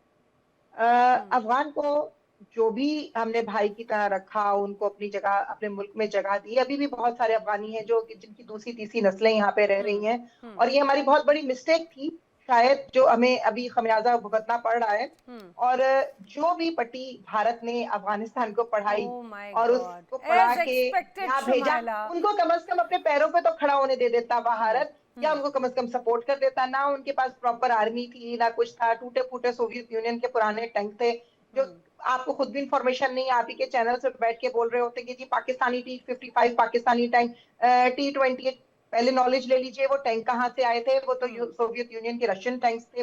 अफगान को जो भी हमने भाई की तरह रखा, उनको अपनी जगह, अपने मुल्क में जगह दी। अभी भी बहुत सारे अफगानी हैं जो जिनकी दूसरी तीसरी नस्लें यहाँ पे रह रही हैं, और ये हमारी बहुत बड़ी मिस्टेक थी शायद जो हमें अभी खमियाजा भुगतना पड़ रहा है। और जो भी पट्टी भारत ने अफगानिस्तान को पढ़ाई Oh my और God. उसको पढ़ा As के expected, यहाँ भेजा, शुमाइला। उनको कम से कम अपने पैरों पे तो खड़ा होने दे देता भारत, या उनको कम से कम सपोर्ट कर देता। ना उनके पास प्रॉपर आर्मी थी, ना कुछ था, टूटे फूटे सोवियत यूनियन के पुराने टैंक थे जो आपको खुद भी इंफॉर्मेशन नहीं, आप ही के चैनल से बैठ के बोल रहे होते कि जी Pakistani T-55 Pakistani tank, T-28 पहले नॉलेज ले लीजिए वो टैंक कहाँ से आए थे, वो तो सोवियत यूनियन के रशियन टैंक्स थे।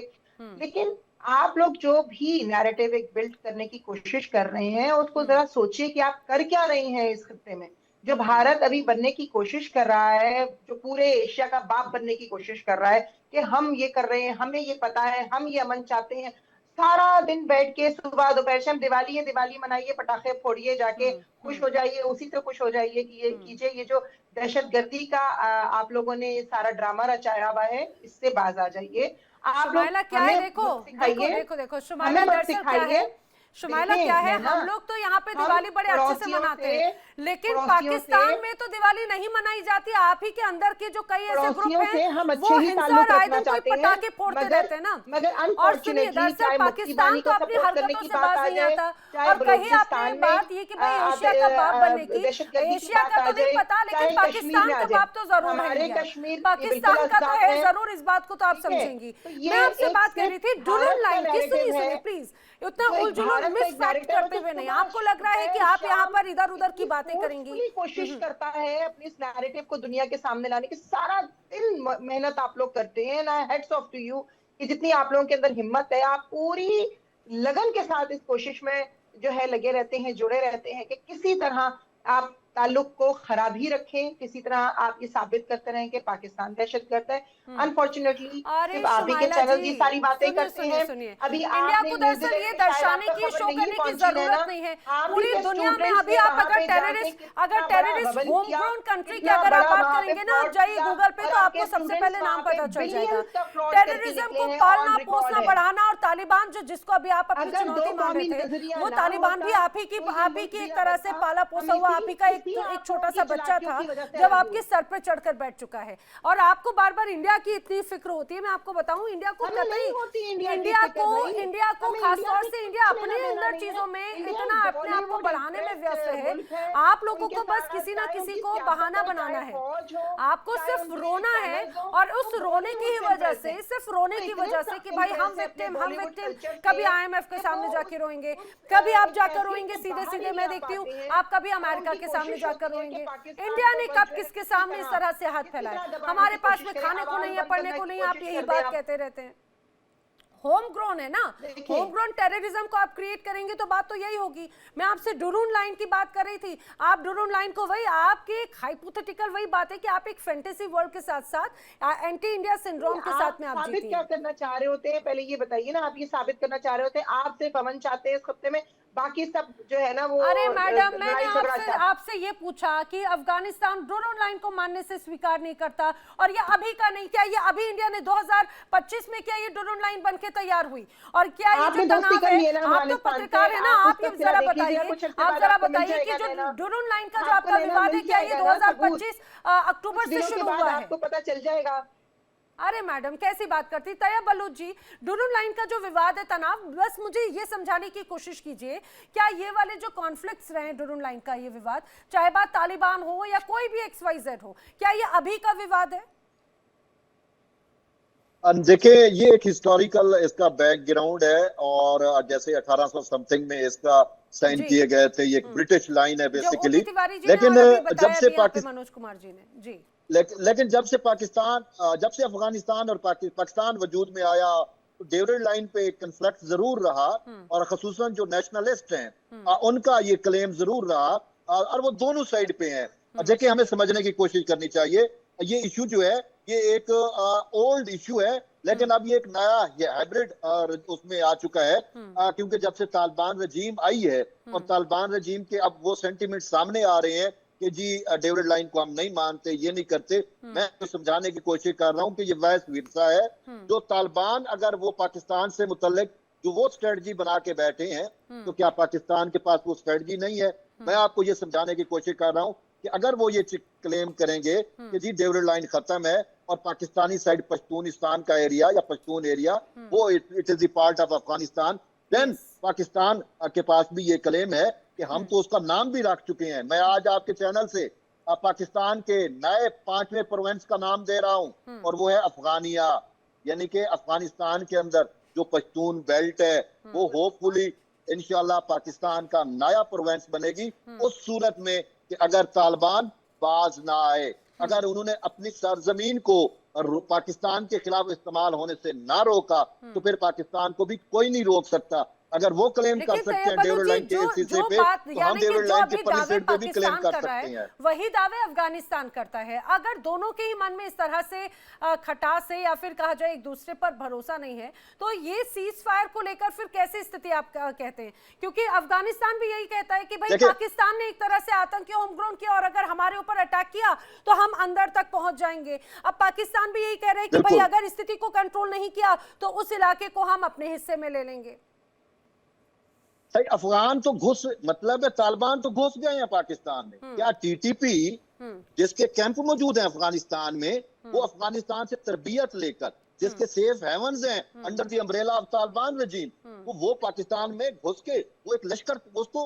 लेकिन आप लोग जो भी नैरेटिव एक बिल्ड करने की कोशिश कर रहे हैं उसको जरा सोचिए कि आप कर क्या रहे हैं इस खित्ते में। जो भारत अभी बनने की कोशिश कर रहा है, जो पूरे एशिया का बाप बनने की कोशिश कर रहा है कि हम ये कर रहे हैं, हमें ये पता है, हम ये अमन चाहते हैं, सारा दिन बैठ के सुबह दोपहर शाम दिवाली है, दिवाली मनाइए, पटाखे फोड़िए, जाके खुश हो जाइए, उसी से खुश हो जाइए कि ये कीजिए। ये जो दहशतगर्दी का आप लोगों ने सारा ड्रामा रचाया हुआ है, इससे बाज आ जाइए। आप शुमाइला क्या है, देखो देखो देखो देखो शुमाइला दरअसल क्या है, शुमाइला क्या है, हम लोग तो यहाँ पे दिवाली बड़े अच्छे से मनाते हैं, लेकिन पाकिस्तान में तो दिवाली नहीं मनाई जाती। आप ही के अंदर के जो कई ऐसे ग्रुप हैं वो हिंसा और आए दिन कोई पटाखे फोड़ते रहते हैं ना। और सुनिए, दरअसल पाकिस्तान तो अपनी हरकतों से बाज नहीं आता। और कही आपने बात ये कि भाई एशिया का बाप बनने की, एशिया का तो नहीं पता, लेकिन पाकिस्तान का बाप तो जरूर है, पाकिस्तान का तो है जरूर, इस बात को तो आप समझेंगी। मैं आपसे बात कर रही थी डुरन लाइन की, सुनिए प्लीज, उतना उलझुल मिसफैक्ट करते हुए नहीं। आपको लग रहा है कि आप यहाँ पर इधर उधर की बातें करेंगी। कोशिश करता है अपनी इस नैरेटिव को दुनिया के सामने लाने की, सारा दिन मेहनत आप लोग करते हैं ना। हेड्स ऑफ टू यू कि जितनी आप लोगों के अंदर हिम्मत है, आप पूरी लगन के साथ इस कोशिश में जो है लगे रहते हैं, जुड़े रहते हैं कि किसी तरह आप ताल्लुक को खराब ही रखें, किसी तरह आप ये साबित करते रहें कि पाकिस्तान दहशतगर्द है। अनफॉर्चुनेटली सिर्फ आप ही के चैनल ये सारी बातें करते हैं। अभी इंडिया को दरअसल ये दर्शाने की, शो करने की जरूरत नहीं है। पूरी दुनिया में अभी आप अगर टेररिस्ट होम ग्राउंड कंट्री की अगर आप बात करेंगे ना, आप जाइए गूगल पे तो आपको सबसे पहले नाम पता चल जाएगा। टेररिज्म को पालना पोसना बढ़ाना, और तालिबान जो जिसको अभी आप अपनी चुनौती मान रहे थे, वो तालिबान भी आप ही की एक तरह से पाला पोसा हुआ आप ही का एक छोटा सा बच्चा था जब आपके सर पे चढ़कर बैठ चुका है। और आपको बार बार इंडिया की इतनी फिक्र होती है। मैं आपको बताऊं, इंडिया को खासतौर से इंडिया अपने अंदर चीजों में इतना अपने आप को बढ़ाने में व्यस्त है। आप लोगों को बस किसी ना किसी को बहाना बनाना है, आपको सिर्फ रोना है। और उस रोने की वजह से, सिर्फ रोने की वजह से कि भाई हम विक्टिम, कभी IMF के सामने जाके रोएंगे, कभी आप जाकर रोएंगे सीधे सीधे, मैं देखती हूँ आप कभी अमेरिका के सामने जाकर रोएंगे। इंडिया ने कब किसके सामने इस तरह से हाथ फैलाया? हमारे पास में खाने को नहीं है, पढ़ने को नहीं है, आप यही बात कहते रहते हैं। होम ग्रोन है ना, होम ग्रोन टेररिज्म को आप क्रिएट करेंगे तो बात तो यही होगी। मैं आपसे डुरून लाइन की बात कर रही थी, आप डुरून लाइन को, वही आपकी एक हाइपोथेटिकल वही बात है कि आप एक फैंटेसी वर्ल्ड के साथ साथ एंटी इंडिया सिंड्रोम के साथ में आप जीती हैं। क्या करना चाह रहे होते हैं पहले ये बताइए ना, आप ये साबित करना चाह रहे होते हैं, आप सिर्फ अमन चाहते हैं इस खत्ते में, बाकी सब जो है ना वो। अरे मैडम, मैंने आपसे ये पूछा कि अफगानिस्तान डुरून लाइन को मानने से स्वीकार नहीं करता, और ये अभी का नहीं, क्या ये अभी इंडिया ने 2025 में क्या ये डुरून लाइन बनके तैयार हुई? और क्या ये जो तनाव है, आप तो पत्रकार है ना, आप ये जरा बताइए कि जो डुरून लाइन का जो आपका विवाद है, क्या ये 2025 अक्टूबर से शुरू हुआ है? आपको पता चल जाएगा। अरे मैडम कैसी बात करती तैयब बलूच जी, डुरून लाइन का जो विवाद है, तनाव, बस मुझे ये समझाने की कोशिश कीजिए, क्या ये वाले जो कॉन्फ्लिक्ट्स रहे डुरून लाइन का ये विवाद, चाहे बात तालिबान हो या कोई भी XYZ हो, क्या ये अभी का विवाद है? देखिए, ये एक हिस्टोरिकल इसका बैकग्राउंड है, और जैसे 1800 समथिंग में इसका साइन किए गए थे, ये ब्रिटिश लाइन है बेसिकली। लेकिन जब से मनोज कुमार जी ने जी लेकिन जब से अफगानिस्तान और पाकिस्तान वजूद में आया, तो डेविड लाइन पे कंफ्लिक्ट जरूर रहा, और खसूसन जो नेशनलिस्ट हैं उनका ये क्लेम जरूर रहा, और वो दोनों साइड पे हैं। देखिए, हमें समझने की कोशिश करनी चाहिए, ये इशू जो है ये एक ओल्ड इशू है, लेकिन अब ये एक नया, ये हाइब्रिड उसमें आ चुका है, क्योंकि जब से तालिबान रजीम आई है और तालिबान रजीम के अब वो सेंटीमेंट सामने आ रहे हैं कि जी डेविड लाइन को हम नहीं मानते, ये नहीं करते। मैं तो समझाने की कोशिश कर रहा हूँ कि ये वैस विरसा है जो तालिबान, अगर वो पाकिस्तान से मुतल्लिक जो वो स्ट्रेटजी बना के बैठे हैं, तो क्या पाकिस्तान के पास वो स्ट्रेटजी नहीं है? मैं आपको ये समझाने की कोशिश कर रहा हूँ कि अगर वो ये क्लेम करेंगे कि जी डेविड लाइन खत्म है, और पाकिस्तानी साइड पश्तूनिस्तान का एरिया या पश्तून एरिया, वो it is the part of Afghanistan, then Pakistan के पास भी ये क्लेम है कि हम तो उसका नाम भी रख चुके हैं। मैं आज आपके चैनल से पाकिस्तान के नए 5वें प्रोविंस का नाम दे रहा हूं, और वो है अफगानिया, यानी कि अफगानिस्तान के अंदर जो पश्तून बेल्ट है वो होपफुली इंशाल्लाह पाकिस्तान का नया प्रोविंस बनेगी, उस सूरत में कि अगर तालिबान बाज ना आए, अगर उन्होंने अपनी सरजमीन को पाकिस्तान के खिलाफ इस्तेमाल होने से ना रोका, तो फिर पाकिस्तान को भी कोई नहीं रोक सकता। अगर वो क्लेम कर सकते हैं डेविड लाइन के हिस्से पे, तो हम डेविड लाइन के पलिसेड पे भी क्लेम कर सकते हैं। वही दावे अफगानिस्तान करता है। अगर दोनों के ही मन में इस तरह से खटास है या फिर कहा जाए एक दूसरे पर भरोसा नहीं है, तो ये सीज फायर को लेकर फिर कैसी स्थिति आप कहते हैं? क्योंकि अफगानिस्तान भी यही कहता है कि भाई पाकिस्तान ने एक तरह से आतंकी होमग्राउंड किया और अगर हमारे ऊपर अटैक किया तो हम अंदर तक पहुंच जाएंगे। अब पाकिस्तान भी यही कह रहे हैं कि भाई अगर स्थिति को कंट्रोल नहीं किया तो उस इलाके को हम अपने हिस्से में ले लेंगे। अफगान तो घुस, मतलब है तालिबान तो घुस गए हैं पाकिस्तान में। क्या टीटीपी जिसके कैंप मौजूद हैं अफगानिस्तान में, वो अफगानिस्तान से तरबियत लेकर जिसके सेफ हेवन्स हैं under the umbrella of Taliban regime, वो पाकिस्तान में घुस के वो एक लश्कर, उसको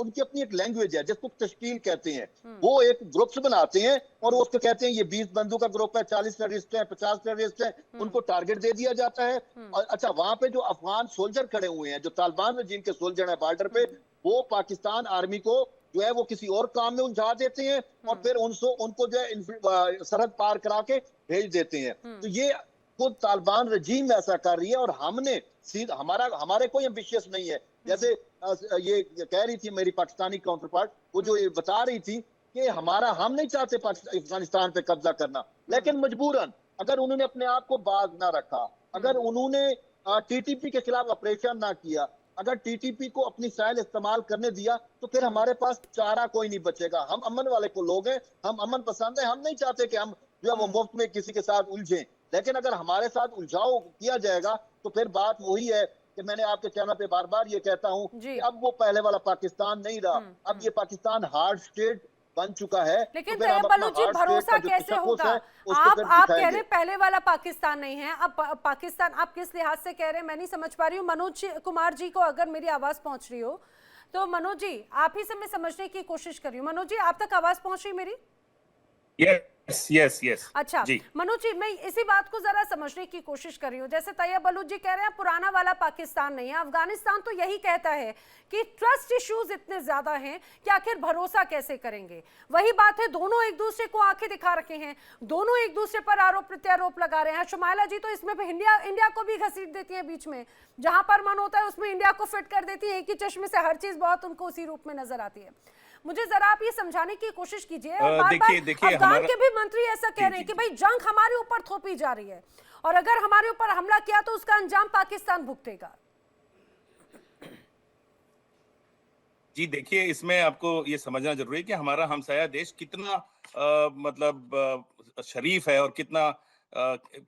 उनकी अपनी एक लैंग्वेज है जिसको तश्कील कहते हैं, वो एक ग्रुप्स बनाते हैं और उसको कहते हैं ये 20 बंदू का ग्रुप है, 40 टेररिस्ट है, 50 टेररिस्ट है, उनको टारगेट दे दिया जाता है। और अच्छा, वहां पे जो अफगान सोल्जर खड़े हुए हैं, जो तालिबान रजीम के सोल्जर है बॉर्डर पे, वो पाकिस्तान आर्मी को जो है वो किसी और काम में उलझा देते हैं और फिर उनको जो है सरहद पार करा के भेज देते हैं। तो ये खुद तालिबान रजीम ऐसा कर रही है और हमने हमारे कोई एम्बिशियस नहीं है। जैसे ये कह रही थी मेरी पाकिस्तानी काउंटर पार्ट, वो जो ये बता रही थी कि हम नहीं चाहते अफगानिस्तान पे कब्जा करना, लेकिन मजबूरन अगर उन्होंने अपने आप को बाज ना रखा, अगर उन्होंने टीटीपी के खिलाफ ऑपरेशन ना किया, अगर टीटीपी को अपनी साइल इस्तेमाल करने दिया, तो फिर हमारे पास चारा कोई नहीं बचेगा। हम अमन वाले को लोग हैं, हम अमन पसंद है, हम नहीं चाहते कि हम जो है वो मुफ्त में किसी के साथ उलझें। लेकिन अगर हमारे साथ उलझाव किया जाएगा तो फिर बात वही है कि मैंने आपके चैनल पे बार बार ये कहता हूं कि अब वो पहले वाला पाकिस्तान नहीं रहा, अब ये पाकिस्तान हार्ड स्टेट बन चुका है। लेकिन बलूची भरोसा कैसे होगा? आप कह रहे पहले वाला पाकिस्तान नहीं है, अब पाकिस्तान आप किस लिहाज से कह रहे हैं मैं नहीं समझ पा रही हूँ। मनोज कुमार जी को अगर मेरी आवाज पहुंच रही हो तो मनोज जी आप ही से मैं समझने की कोशिश कर रही हूँ। मनोज जी आप तक आवाज पहुंच रही मेरी? यस। अच्छा मनोज जी, मैं इसी बात को जरा समझने की कोशिश कर रही हूँ। जैसे तैयब बलूच जी कह रहे हैं पुराना वाला पाकिस्तान नहीं है, अफगानिस्तान तो यही कहता है कि ट्रस्ट इश्यूज इतने ज्यादा हैं कि आखिर भरोसा कैसे करेंगे। वही बात है, दोनों एक दूसरे को आंखें दिखा रखे हैं, दोनों एक दूसरे पर आरोप प्रत्यारोप लगा रहे हैं। शुमाइला जी तो इसमें इंडिया को भी घसीट देती है बीच में, जहां पर मन होता है उसमें इंडिया को फिट कर देती है। एक ही चश्मे से हर चीज बहुत उनको उसी रूप में नजर आती है। मुझे जरा आप ये समझाने की कोशिश कीजिए। देखिए अफगान के भी मंत्री ऐसा कह रहे हैं कि भाई जंग हमारे ऊपर थोपी जा रही है और अगर हमारे ऊपर हमला किया तो उसका अंजाम पाकिस्तान भुगतेगा। जी देखिए, इसमें आपको ये समझना जरूरी है कि हमारा हमसाया देश कितना शरीफ है और कितना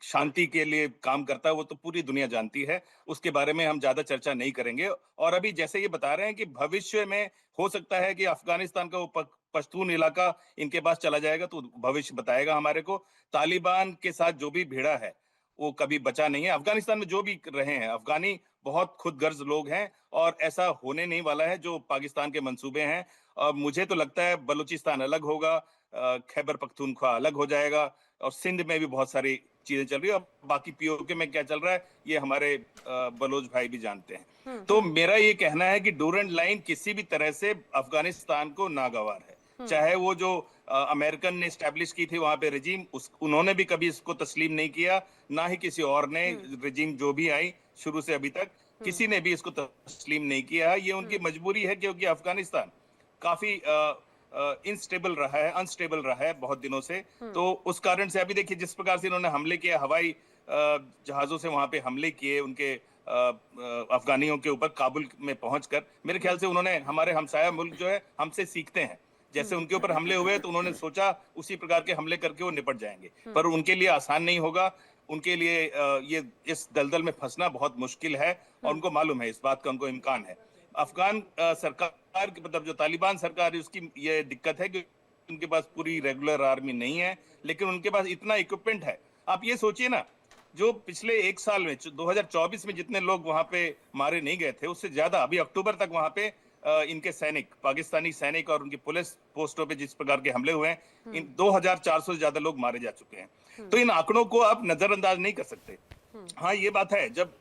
शांति के लिए काम करता है, वो तो पूरी दुनिया जानती है। उसके बारे में हम ज्यादा चर्चा नहीं करेंगे। और अभी जैसे ये बता रहे हैं कि भविष्य में हो सकता है कि अफगानिस्तान का वो पश्तून इलाका इनके पास चला जाएगा, तो भविष्य बताएगा हमारे को। तालिबान के साथ जो भी भिड़ा है वो कभी बचा नहीं है। अफगानिस्तान में जो भी रहे हैं अफगानी बहुत खुदगर्ज लोग हैं और ऐसा होने नहीं वाला है जो पाकिस्तान के मंसूबे हैं। मुझे तो लगता है बलूचिस्तान अलग होगा, खैबर पख्तूनख्वा अलग हो जाएगा और सिंध में भी बहुत सारी चीजें चल रही है। और बाकी पीओके में क्या चल रहा है ये हमारे बलोच भाई भी जानते हैं। तो मेरा ये कहना है कि डूरेंट लाइन किसी भी तरह से अफगानिस्तान को नागवार है। चाहे वो जो अमेरिकन ने स्टैब्लिश की थी वहां पे रजीम, उन्होंने भी कभी इसको तस्लीम नहीं किया, ना ही किसी और ने। रजीम जो भी आई शुरू से अभी तक किसी ने भी इसको तस्लीम नहीं किया है। ये उनकी मजबूरी है क्योंकि अफगानिस्तान काफी इनस्टेबल रहा है, अनस्टेबल रहा है बहुत दिनों से। तो उस कारण से अभी देखिए जिस प्रकार से इन्होंने हमले किए, हवाई जहाजों से वहां पे हमले किए उनके अफगानियों के ऊपर काबुल में पहुंचकर, मेरे ख्याल से उन्होंने, हमारे हमसाया मुल्क जो है हमसे सीखते हैं। जैसे उनके ऊपर हमले हुए तो उन्होंने सोचा उसी प्रकार के हमले करके वो निपट जाएंगे, पर उनके लिए आसान नहीं होगा। उनके लिए ये इस दलदल में फंसना बहुत मुश्किल है और उनको मालूम है इस बात का, उनको इम्कान है। अफगान सरकार की, मतलब जो तालिबान सरकार है उसकी ये दिक्कत है कि उनके पास पूरी रेगुलर आर्मी नहीं है, लेकिन उनके पास इतना इक्विपमेंट है। आप ये सोचिए ना, जो पिछले एक साल में 2024 में जितने लोग वहां पे मारे नहीं गए थे, उससे ज्यादा अभी अक्टूबर तक वहां पे इनके सैनिक, पाकिस्तानी सैनिक और उनकी पुलिस पोस्टों पे जिस प्रकार के हमले हुए हैं, इन 2400 से ज्यादा लोग मारे जा चुके हैं। तो इन आंकड़ों को आप नजरअंदाज नहीं कर सकते। हाँ, ये बात है, जब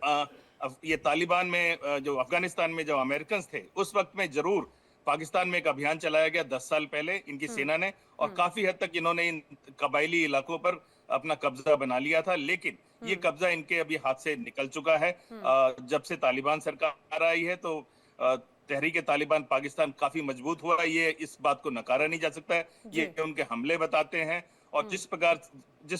ये तालिबान में जो अफगानिस्तान में जो अमेरिकन थे, उस वक्त में जरूर पाकिस्तान में एक अभियान चलाया गया 10 साल पहले इनकी सेना ने, और काफी हद तक इन्होंने इन कबायली इलाकों पर अपना कब्जा बना लिया था। लेकिन ये कब्जा इनके अभी हाथ से निकल चुका है। जब से तालिबान सरकार आई है तो तहरीक तालिबान पाकिस्तान काफी मजबूत हुआ है, ये इस बात को नकारा नहीं जा सकता है। ये उनके हमले बताते हैं, और जिस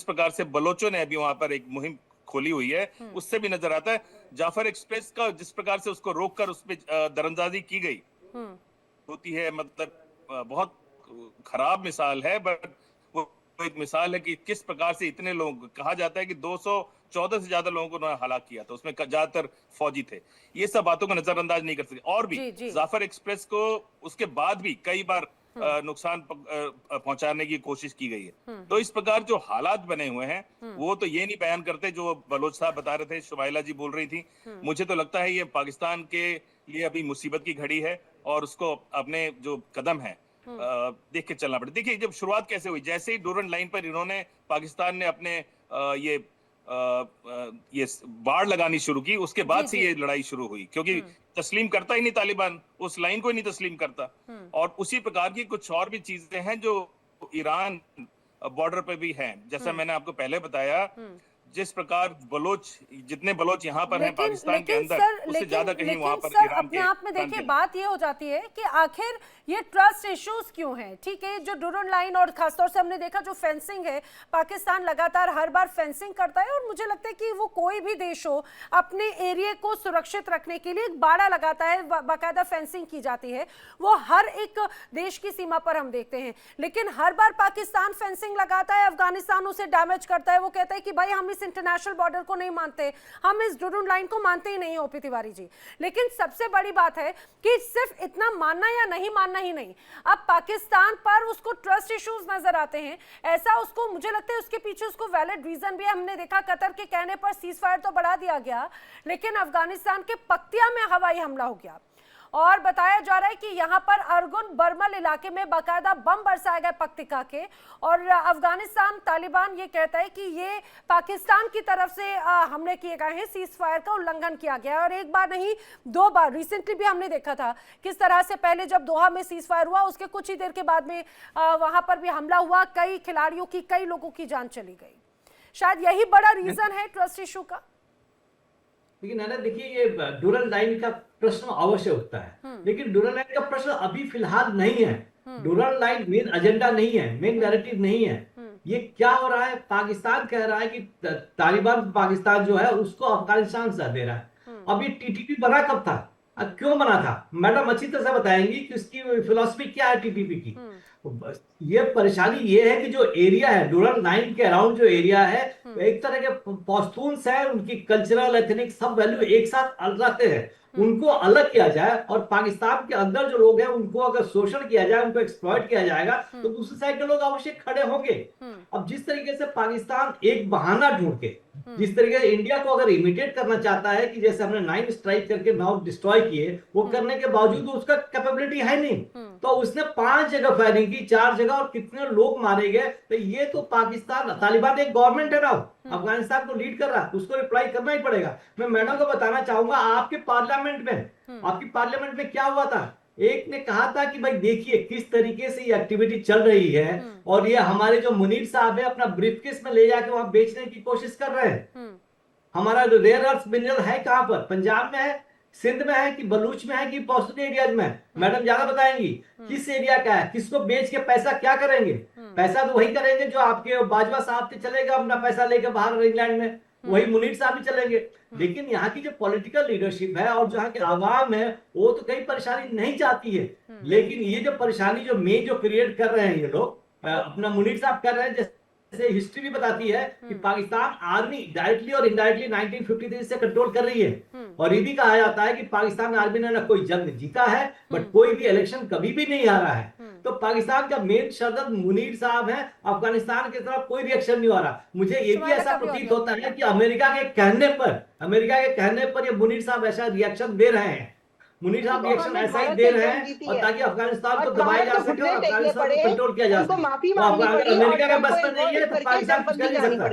प्रकार से बलोचों ने अभी वहां पर एक मुहिम खोली हुई है, उससे भी नजर आता है। जाफर एक्सप्रेस का जिस प्रकार से उसको रोककर उस पर दरअंदाजी की गई होती है, मतलब बहुत खराब मिसाल है, बट वो एक मिसाल है कि किस प्रकार से इतने लोग, कहा जाता है कि 214 से ज्यादा लोगों को उन्होंने हलाक किया था, उसमें ज्यादातर फौजी थे। ये सब बातों को नजरअंदाज नहीं कर सकते। और भी जाफर एक्सप्रेस को उसके बाद भी कई बार नुकसान पहुंचाने की कोशिश की गई है। तो इस प्रकार जो हालात बने हुए हैं, वो तो ये नहीं बयान करते जो बलोच साहब बता रहे थे, शुमाइला जी बोल रही थी। मुझे तो लगता है ये पाकिस्तान के लिए अभी मुसीबत की घड़ी है, और उसको अपने जो कदम है देख के चलना पड़ेगा। देखिए, जब शुरुआत कैसे हुई, जैसे ही डूरन लाइन पर इन्होंने, पाकिस्तान ने अपने ये बाड़ लगानी शुरू की, उसके बाद से ये लड़ाई शुरू हुई, क्योंकि तस्लीम करता ही नहीं तालिबान, उस लाइन को ही नहीं तस्लीम करता। और उसी प्रकार की कुछ और भी चीजें हैं जो ईरान बॉर्डर पे भी हैं। जैसा मैंने आपको पहले बताया, जिस प्रकार बलोच, जितने बलोच यहाँ पर हैं पाकिस्तान के अंदर, उससे ज्यादा कहीं वहां पर ईरान अपने आप में देखिए बात ये हो जाती है कि आखिर ये ट्रस्ट इश्यूज क्यों हैं। ठीक है, जो डूरन लाइन और खासतौर से हमने देखा जो फेंसिंग है, पाकिस्तान लगातार हर बार फेंसिंग करता है, और मुझे लगता है कि वो कोई भी देश हो, अपने एरिया को सुरक्षित रखने के लिए एक बाड़ा लगाता है, बाकायदा फेंसिंग की जाती है, वो हर एक देश की सीमा पर हम देखते हैं। लेकिन हर बार पाकिस्तान फेंसिंग लगाता है, अफगानिस्तान उसे डैमेज करता है, वो कहता है कि भाई हम इस इंटरनेशनल बॉर्डर को नहीं मानते, हम इस डूरन लाइन को मानते ही नहीं, ओपी तिवारी जी। लेकिन सबसे बड़ी बात है कि सिर्फ इतना मानना या नहीं मानना ही नहीं, अब पाकिस्तान पर उसको ट्रस्ट इश्यूज नजर आते हैं, ऐसा उसको, मुझे लगता है उसके पीछे उसको वैलिड रीजन भी है। हमने देखा कतर के कहने पर सीज फायर तो बढ़ा दिया गया, लेकिन अफगानिस्तान के पक्तिया में हवाई हमला हो गया, और बताया जा रहा है कि यहां पर अर्गुन बर्मल इलाके में बाकायदा बम बरसाए गए पक्तिका के, और अफगानिस्तान तालिबान ये कहता है कि ये पाकिस्तान की तरफ से हमले किए गए हैं, सीज फायर का उल्लंघन किया गया है। और एक बार नहीं, 2 बार रिसेंटली भी हमने देखा था किस तरह से पहले जब दोहा में सीज फायर हुआ, उसके कुछ ही देर के बाद में वहां पर भी हमला हुआ, कई खिलाड़ियों की, कई लोगों की जान चली गई। शायद यही बड़ा रीजन है ट्रस्ट इशू का। लेकिन नाना देखिए, ये डूरन लाइन का प्रश्न अवश्य उठता है, लेकिन डूरन लाइन का प्रश्न अभी फिलहाल नहीं है। डूरन लाइन मेन एजेंडा नहीं है, मेन नैरेटिव नहीं है। ये क्या हो रहा है, पाकिस्तान कह रहा है कि तालिबान पाकिस्तान जो है उसको अफगानिस्तान से दे रहा है। अब ये टीटीपी बना कब था, क्यों बना था, मैडम अच्छी तरह से बताएंगी कि उसकी फिलॉसफी क्या है टीटीपी की। ये परेशानी ये है कि जो एरिया है डूरन लाइन के अराउंड, जो एरिया है, एक तरह के पश्तून्स है, उनकी कल्चरल एथनिक सब वैल्यू एक साथ रहते हैं, उनको अलग किया जाए, और पाकिस्तान के अंदर जो लोग हैं उनको अगर शोषण किया जाए, उनको एक्सप्लॉइट किया जाएगा, तो दूसरी साइड के लोग अवश्य खड़े होंगे। अब जिस तरीके से पाकिस्तान एक बहाना ढूंढ के, जिस तरीके से इंडिया को अगर इमिटेट करना चाहता है कि जैसे हमने 9 स्ट्राइक करके 9 डिस्ट्रॉय किए, वो करने के बावजूद उसका कैपेबिलिटी है नहीं, तो उसने 5 जगह फायरिंग की, 4 जगह, और कितने लोग मारे गए। तो ये तो पाकिस्तान, तालिबान एक गवर्नमेंट है ना, अफगानिस्तान को लीड कर रहा है, उसको रिप्लाई करना ही पड़ेगा। मैं मैडम को बताना चाहूंगा, आपके पार्लियामेंट में क्या हुआ था, एक ने कहा था कि भाई देखिए किस तरीके से ये एक्टिविटी चल रही है, और ये हमारे जो मुनीर साहब है अपना ब्रीफकेस में ले जाके वहां बेचने की कोशिश कर रहे हैं। हमारा जो रेयर अर्थ मिनरल है कहां पर, पंजाब में है, सिंध में है, कि बलूच में है, कि पश्तून एरियाज में है, मैडम ज्यादा बताएंगी किस एरिया का है, किसको बेच के पैसा क्या करेंगे। पैसा तो वही करेंगे जो आपके बाजवा साहब से चलेगा अपना पैसा लेकर बाहर इंग्लैंड में, वही मुनीर साहब भी चलेंगे। लेकिन यहाँ की जो पॉलिटिकल लीडरशिप है और जहाँ के आवाम है, वो तो कहीं परेशानी नहीं चाहती है। लेकिन ये जो परेशानी जो क्रिएट कर रहे हैं ये लोग, अपना मुनीर साहब कर रहे हैं, से हिस्ट्री भी बताती है कि पाकिस्तान आर्मी डायरेक्टली और इनडायरेक्टली 1953 से कंट्रोल कर रही है। और ये भी कहा जाता है कि पाकिस्तान आर्मी ने ना कोई जंग जीता है, बट कोई भी इलेक्शन कभी भी नहीं हारा है। तो पाकिस्तान का मेन शरद मुनीर साहब है, अफगानिस्तान की तरफ कोई रिएक्शन नहीं हो रहा। मुझे ये भी ऐसा प्रतीत होता है कि अमेरिका के कहने पर ये मुनीर साहब ऐसा रिएक्शन दे रहे हैं। मुनीर साहब रिएक्शन ऐसा ही दे रहे हैं और ताकि अफगानिस्तान को दबाया जा सके और अफगानिस्तान को कंट्रोल किया जा सके। अमेरिका के बस में नहीं है तो पाकिस्तान कुछ कर नहीं सकता।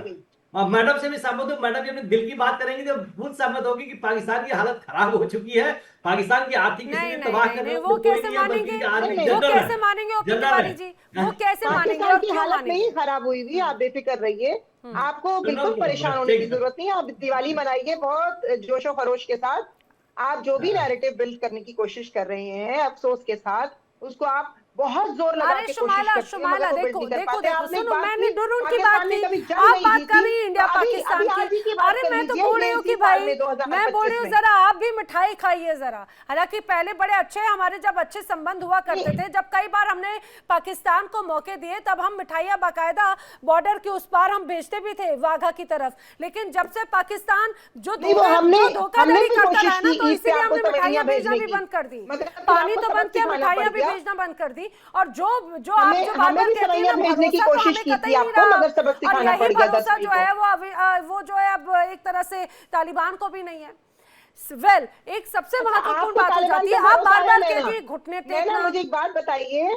और मैडम से भी सहमत हूँ, मैडम जब दिल की बात करेंगी तो खुद सहमत होगी कि पाकिस्तान की हालत खराब हो चुकी है, पाकिस्तान की आर्थिक स्थिति तबाह कर रही है। वो कैसे मानेंगे, वो कैसे मानेंगे ओपी तिवारी जी, वो कैसे मानेंगे? पाकिस्तान की हालत नहीं खराब हुई हुई, आप बेफिक्र रहिए, आपको बिल्कुल परेशान होने की जरूरत नहीं है। आप दिवाली मनाइए बहुत जोशो खरोश के साथ। आप जो भी नैरेटिव बिल्ड करने की कोशिश कर रहे हैं अफसोस के साथ, उसको आप बहुत जोर लगा के कोशिश करते हैं, मगर वो बिल्ड नहीं कर पाते। आपने सुनो, मैंने ड्रोन की बात की, आप बात कर रही हैं इंडिया पाकिस्तान की। अरे मैं तो बोल रही हूँ कि भाई, मैं बोल रही हूँ जरा आप भी मिठाई खाइए जरा। हालांकि पहले बड़े अच्छे हमारे जब अच्छे संबंध हुआ करते थे, जब कई बार हमने पाकिस्तान को मौके दिए तब हम मिठाइयाँ बाकायदा बॉर्डर के उस पार हम भेजते भी थे वाघा की तरफ। लेकिन जब से पाकिस्तान जो धोखाधड़ी करता रहा ना, तो इसीलिए हमने मिठाइयाँ भेजना भी बंद कर दी, पानी तो बंद किया, मिठाइयाँ भी भेजना बंद कर दी। और जो आप जो बार-बार कहते हैं ना, भेजने की कोशिश की थी आपको, मगर सबक सिखाना पड़ गया। भरोसा जो है वो जो है अब एक तरह से तालिबान को भी नहीं है। वेल, एक सबसे महत्वपूर्ण बात हो जाती है, आप बार-बार कहती हैं घुटने टेकना। मुझे एक बात बताइए,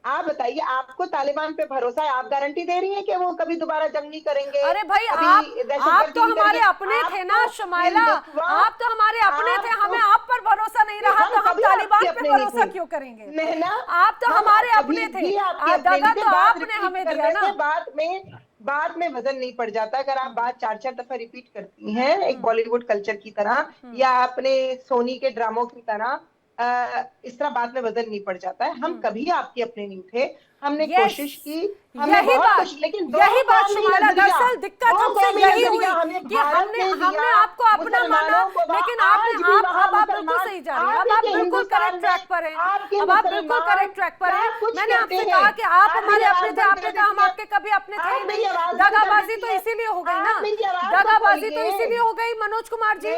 आप बताइए, आपको तालिबान पे भरोसा है? आप गारंटी दे रही हैं कि वो कभी दोबारा जंग नहीं करेंगे? अरे भाई, आप तो हमारे अपने थे ना शमाइला, आप तो हमारे अपने थे, हमें आप पर भरोसा नहीं रहा तो हम तालिबान पे भरोसा क्यों करेंगे? आप तो हमारे अपने थे, दगा तो आपने हमें दिया ना। बात में वजन नहीं पड़ जाता अगर आप बात 4-4 दफा रिपीट करती हैं, एक बॉलीवुड कल्चर की तरह या अपने सोनी के ड्रामों की तरह। इस तरह बात में वजन नहीं पड़ जाता है। हम कभी आपके अपने नहीं थे, हमने कोशिश की, यही बात, लेकिन यही बात शुमाइला, दरअसल दिक्कत हमसे यही हुई कि हमने आपको अपना माना, लेकिन आपने अब आप बिल्कुल सही जा रही हैं, अब आप बिल्कुल करेक्ट ट्रैक पर हैं, अब आप बिल्कुल करेक्ट ट्रैक पर हैं। मैंने आपसे कहा कि आप हमारे अपने थे, आपने कहा हम आपके कभी अपने थे ही नहीं। दगाबाजी तो इसीलिए हो गई ना, दगाबाजी तो इसीलिए हो गई मनोज कुमार जी,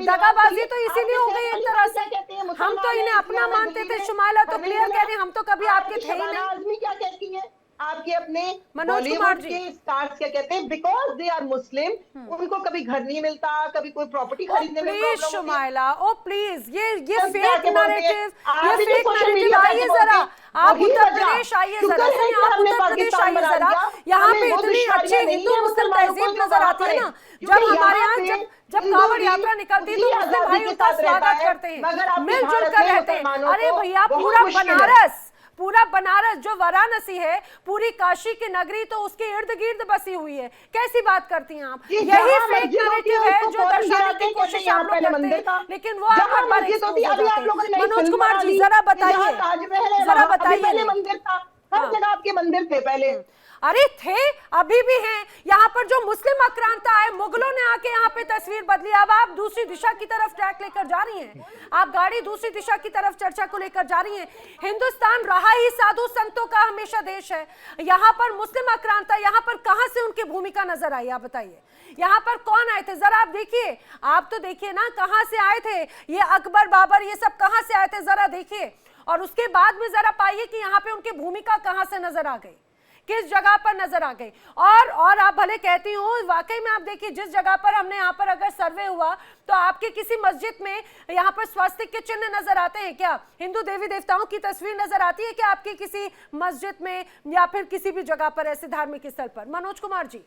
दगाबाजी तो इसीलिए हो गई एक तरह से। हम तो इन्हें अपना मानते थे, शुमाइला तो क्लियर कह रही है हम तो कभी आपके थे ही नहीं। क्या कहती हैं आपके अपने मनोज कुमार जी के स्टार्स क्या कहते हैं? बिकॉज दे आर मुस्लिम, उनको कभी घर नहीं मिलता, कभी कोई प्रॉपर्टी खरीदने में प्रॉब्लम होती है। शुमाइला, ओ प्लीज, ये फेक नैरेटिव, ये फेक नैरेटिव, आइए जरा आप उत्तर प्रदेश आइए जरा, आप उत्तर प्रदेश आइए जरा, यहाँ पे इतनी अच्छी हिंदू मुस्लिम तहजीब नजर आती है ना। जब हमारे यहाँ जब कांवड़ यात्रा निकलती है तो मुस्लिम भाई उसका स्वागत करते हैं, मिलजुल कर रहते हैं। अरे भैया, पूरा बनारस जो वाराणसी है, पूरी काशी की नगरी तो उसके इर्द गिर्द बसी हुई है। कैसी बात करती हैं आप? यही फेक नैरेटिव है जो दर्शाने की कोशिश आप लोग करते हैं, लेकिन वो आप हर बार एक्सपोज हो जाते हैं। मनोज कुमार जी जरा बताइए, मंदिर था, हर जगह आपके मंदिर थे पहले। अरे थे, अभी भी हैं। यहाँ पर जो मुस्लिम आक्रांता है, मुगलों ने आके यहाँ पे तस्वीर बदली। अब आप दूसरी दिशा की तरफ ट्रैक लेकर जा रही हैं, आप गाड़ी दूसरी दिशा की तरफ चर्चा को लेकर जा रही हैं। हिंदुस्तान रहा ही साधु संतों का हमेशा देश है। यहाँ पर मुस्लिम आक्रांता, यहाँ पर कहाँ से उनकी भूमिका नजर आई? आप बताइए, यहाँ पर कौन आए थे? जरा आप देखिए, आप तो देखिए ना कहाँ से आए थे ये अकबर बाबर, ये सब कहाँ से आए थे, जरा देखिए। और उसके बाद में जरा पाइए कि यहाँ पे उनकी भूमिका कहाँ से नजर आ गई, किस जगह पर नजर आ गई। और आप भले कहती हो, वाकई में आप देखिए, जिस जगह पर हमने यहाँ पर अगर सर्वे हुआ तो आपके किसी मस्जिद में यहाँ पर स्वास्तिक के चिन्ह नजर आते हैं क्या? हिंदू देवी देवताओं की तस्वीर नजर आती है क्या आपकी किसी मस्जिद में या फिर किसी भी जगह पर, ऐसे धार्मिक स्थल पर? मनोज कुमार जी।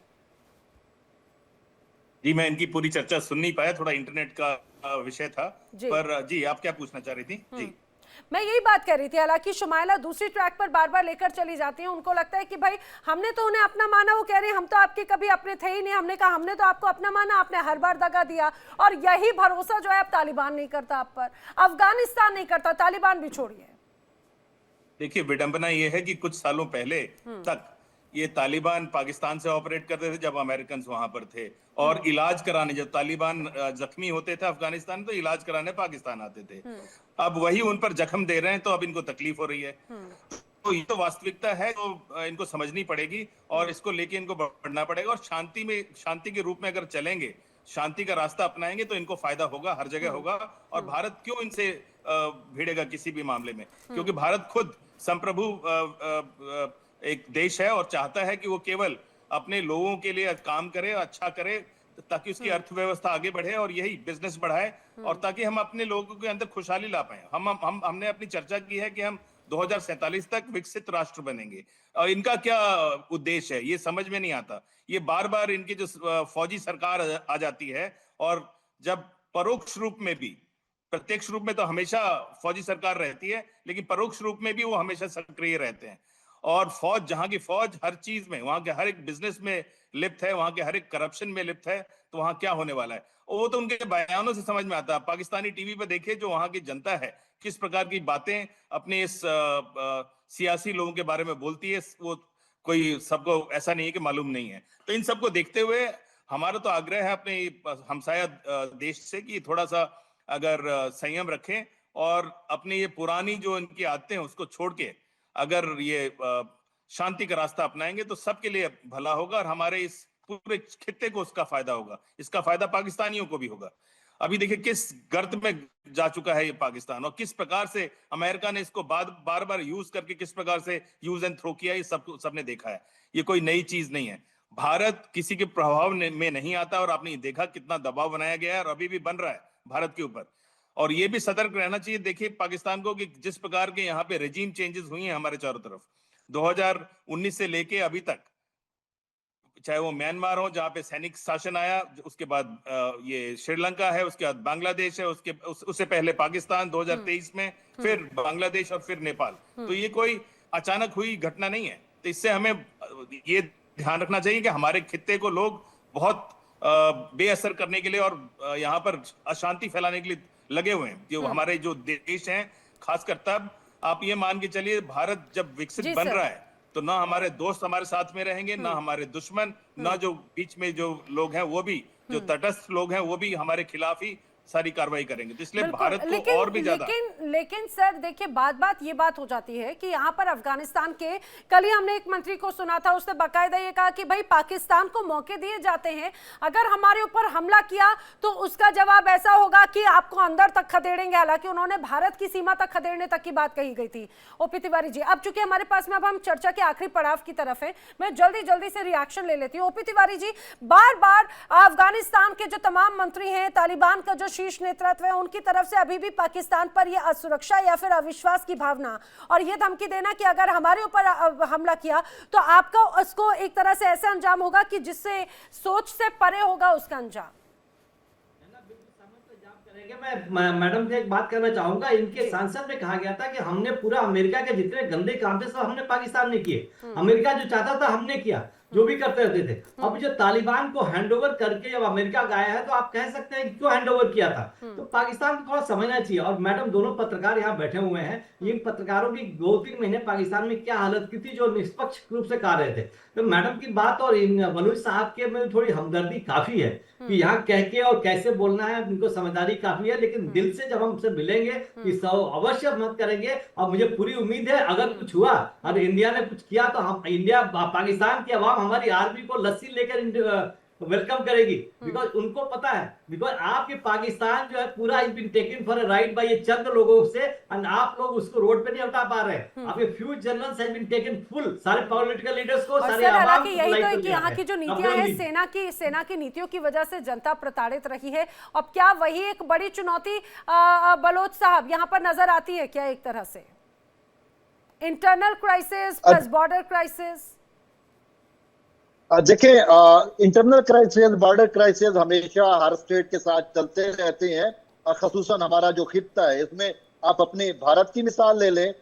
जी, मैं इनकी पूरी चर्चा सुन नहीं पाया, थोड़ा इंटरनेट का विषय था, पर जी आप क्या पूछना चाह रही थी? जी मैं यही बात कर रही थी। हालांकि शुमाइला दूसरी ट्रैक पर बार बार लेकर चली जाती हैं, उनको लगता है कि भाई हमने तो उन्हें अपना माना, वो कह रहे हैं हम तो आपके कभी अपने थे ही नहीं। हमने कहा हमने तो आपको अपना माना, आपने हर बार दगा दिया। और यही भरोसा जो है अब तालिबान नहीं करता आप पर, अफगानिस्तान नहीं करता, तालिबान भी छोड़िए। देखिए, विडंबना ये है कि कुछ सालों पहले तक ये तालिबान पाकिस्तान से ऑपरेट करते थे जब अमेरिकन वहां पर थे, और इलाज कराने, जब तालिबान जख्मी होते थे अफगानिस्तान तो इलाज कराने पाकिस्तान आते थे। अब वही उन पर जख्म दे रहे हैं तो अब इनको तकलीफ हो रही है। तो ये तो वास्तविकता है, तो इनको समझनी पड़ेगी और इसको लेके इनको बढ़ना पड़ेगा। और शांति के रूप में अगर चलेंगे, शांति का रास्ता अपनाएंगे तो इनको फायदा होगा, हर जगह होगा। और भारत क्यों इनसे भिड़ेगा किसी भी मामले में? क्योंकि भारत खुद संप्रभु एक देश है और चाहता है कि वो केवल अपने लोगों के लिए काम करे, अच्छा करे, ताकि उसकी अर्थव्यवस्था आगे बढ़े और यही बिजनेस बढ़ाए, और ताकि हम अपने लोगों के अंदर खुशहाली ला पाए। हमने अपनी चर्चा की है कि हम 2047 तक विकसित राष्ट्र बनेंगे, और इनका क्या उद्देश्य है ये समझ में नहीं आता। ये बार बार इनकी जो फौजी सरकार आ जाती है, और जब परोक्ष रूप में भी, प्रत्यक्ष रूप में तो हमेशा फौजी सरकार रहती है, लेकिन परोक्ष रूप में भी वो हमेशा सक्रिय रहते हैं। और फौज, जहां की फौज हर चीज में, वहां के हर एक बिजनेस में लिप्त है, वहां के हर एक करप्शन में लिप्त है, तो वहां क्या होने वाला है वो तो उनके बयानों से समझ में आता है। पाकिस्तानी टीवी पे देखिए जो वहां की जनता है किस प्रकार की बातें अपने इस सियासी लोगों के बारे में बोलती है, वो कोई सबको ऐसा नहीं है कि मालूम नहीं है। तो इन सबको देखते हुए हमारा तो आग्रह है अपने हमसाया देश से कि थोड़ा सा अगर संयम रखें और अपने ये पुरानी जो इनकी आदतें हैं उसको छोड़ के अगर ये शांति का रास्ता अपनाएंगे तो सबके लिए भला होगा, और हमारे इस पूरे खित्ते को उसका फायदा होगा। इसका फायदा पाकिस्तानियों को भी होगा। अभी देखिए किस गर्त में जा चुका है ये पाकिस्तान, और किस प्रकार से अमेरिका ने इसको बार बार यूज करके किस प्रकार से यूज एंड थ्रो किया, ये सबने देखा है। ये कोई नई चीज नहीं है। भारत किसी के प्रभाव में नहीं आता, और आपने देखा कितना दबाव बनाया गया है और अभी भी बन रहा है भारत के ऊपर। और ये भी सतर्क रहना चाहिए, देखिए पाकिस्तान को, कि जिस प्रकार के यहाँ पे रेजिम चेंजेस हुई हैं हमारे चारों तरफ 2019 से लेके अभी तक, चाहे वो म्यांमार हो जहां पे सैनिक शासन आया, उसके बाद ये श्रीलंका है, उसके बाद बांग्लादेश है, उससे पहले पाकिस्तान 2023 में, फिर बांग्लादेश और फिर नेपाल। तो ये कोई अचानक हुई घटना नहीं है। तो इससे हमें ये ध्यान रखना चाहिए कि हमारे खित्ते को लोग बहुत बेअसर करने के लिए और यहाँ पर अशांति फैलाने के लिए लगे हुए हैं। जो हमारे जो देश हैं, खासकर तब आप ये मान के चलिए भारत जब विकसित बन रहा है तो ना हमारे दोस्त हमारे साथ में रहेंगे, ना हमारे दुश्मन, ना जो बीच में जो लोग हैं वो भी, जो तटस्थ लोग हैं वो भी हमारे खिलाफ ही सारी कार्रवाई करेंगे। तो इसलिए भारत को और भी ज्यादा लेकिन सर देखिए, बात ये बात हो जाती है कि यहाँ पर अफगानिस्तान के, कल ही हमने एक मंत्री को सुना था, उसने बाकायदा ये कहा कि भाई पाकिस्तान को मौके दिए जाते हैं, अगर हमारे ऊपर हमला किया तो उसका जवाब ऐसा होगा कि आपको अंदर तक खदेड़ेंगे। हालांकि उन्होंने भारत की सीमा तक खदेड़ने तक की बात कही गई थी। ओपी तिवारी जी, अब चूंकि हमारे पास में अब हम चर्चा के आखिरी पड़ाव की तरफ है, मैं जल्दी से रिएक्शन ले लेती हूँ। ओपी तिवारी जी, बार बार अफगानिस्तान के जो तमाम मंत्री हैं, तालिबान का जो शीर्ष नेतृत्व है, उनकी तरफ से अभी भी पाकिस्तान पर यह असुरक्षा या फिर अविश्वास की भावना और यह धमकी देना कि अगर हमारे ऊपर हमला किया तो आपका उसको एक तरह से ऐसे अंजाम होगा कि जिससे सोच से परे होगा उसका अंजाम। मैं मैडम से एक बात करना चाहूंगा। इनके सांसद में कहा गया था कि हमने पूरा अमेरिका के जितने गंदे काम थे सब हमने पाकिस्तान में किए, अमेरिका जो चाहता था हमने किया, जो भी करते रहते थे। अब जो तालिबान को हैंडओवर करके जब अमेरिका गया है तो आप कह सकते हैं कि क्यों हैंडओवर किया था। तो पाकिस्तान को थोड़ा समझना चाहिए। और मैडम, दोनों पत्रकार यहाँ बैठे हुए हैं, इन पत्रकारों की 2-3 महीने पाकिस्तान में क्या हालत की थी जो निष्पक्ष रूप से कह रहे थे। तो मैडम की बात और बलूच साहब के में थोड़ी हमदर्दी काफी है कि यहाँ कह के और कैसे बोलना है, उनको समझदारी काफी है। लेकिन दिल से जब हमसे मिलेंगे कि अवश्य मत करेंगे। और मुझे पूरी उम्मीद है अगर कुछ हुआ और इंडिया ने कुछ किया तो हम इंडिया, पाकिस्तान की आवाम हमारी आर्मी को लस्सी लेकर वेलकम करेगी। बिकॉज उनको पता है, बिकॉज आपके पाकिस्तान जो है पूरा is been taken for a ride by ये चंद लोगों से, एंड आप लोग उसको रोड पे नहीं उठा पा रहे। आपके fuse generals have been taken full, सारे पॉलिटिकल लीडर्स को, सारे आवाम को। यही तो कि यहाँ की जो नीतियां हैं, सेना की नीतियों की वजह से जनता प्रताड़ित रही है। अब क्या वही एक बड़ी चुनौती बलोच साहब यहाँ पर नजर आती है क्या, एक तरह से internal crisis plus border crisis? देखिए, इंटरनल क्राइसिस, बॉर्डर क्राइसिस हमेशा हर स्टेट के साथ चलते रहते हैं। खसूसन हमारा जो खित्ता है, इसमें आप अपने भारत की मिसाल ले लें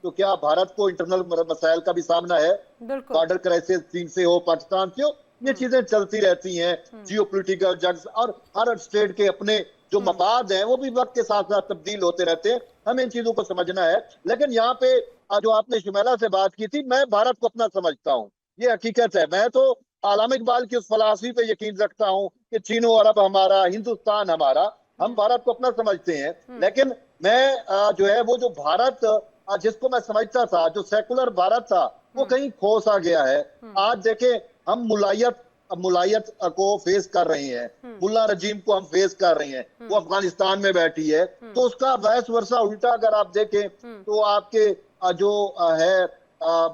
तो क्या भारत को इंटरनल मसाइल का भी सामना है। बॉर्डर क्राइसिस चीन से हो, पाकिस्तान से हो, ये चीजें चलती रहती हैं। जियोपॉलिटिकल जग्स और हर स्टेट के अपने जो मफाद हैं वो भी वक्त के साथ साथ तब्दील होते रहते हैं। हमें इन चीजों को समझना है। लेकिन यहाँ पे जो आपने शुमैला से बात की थी, मैं भारत को अपना समझता हूँ, ये हकीकत है। मैं तो आलम इकबाल की उस फलसफी पे यकीन रखता हूँ कि चीनो अरब हमारा, हिंदुस्तान हमारा, हम भारत को अपना समझते हैं। लेकिन मैं जो है वो जो भारत जिसको मैं समझता था, जो सेकुलर भारत था, वो कहीं खो सा गया है। आज देखें, हम मुलायत को फेस कर रहे हैं, मुल्ला रजीम को हम फेस कर रहे हैं, वो अफगानिस्तान में बैठी है, तो उसका वैस वर्षा उल्टा अगर आप देखें तो आपके जो है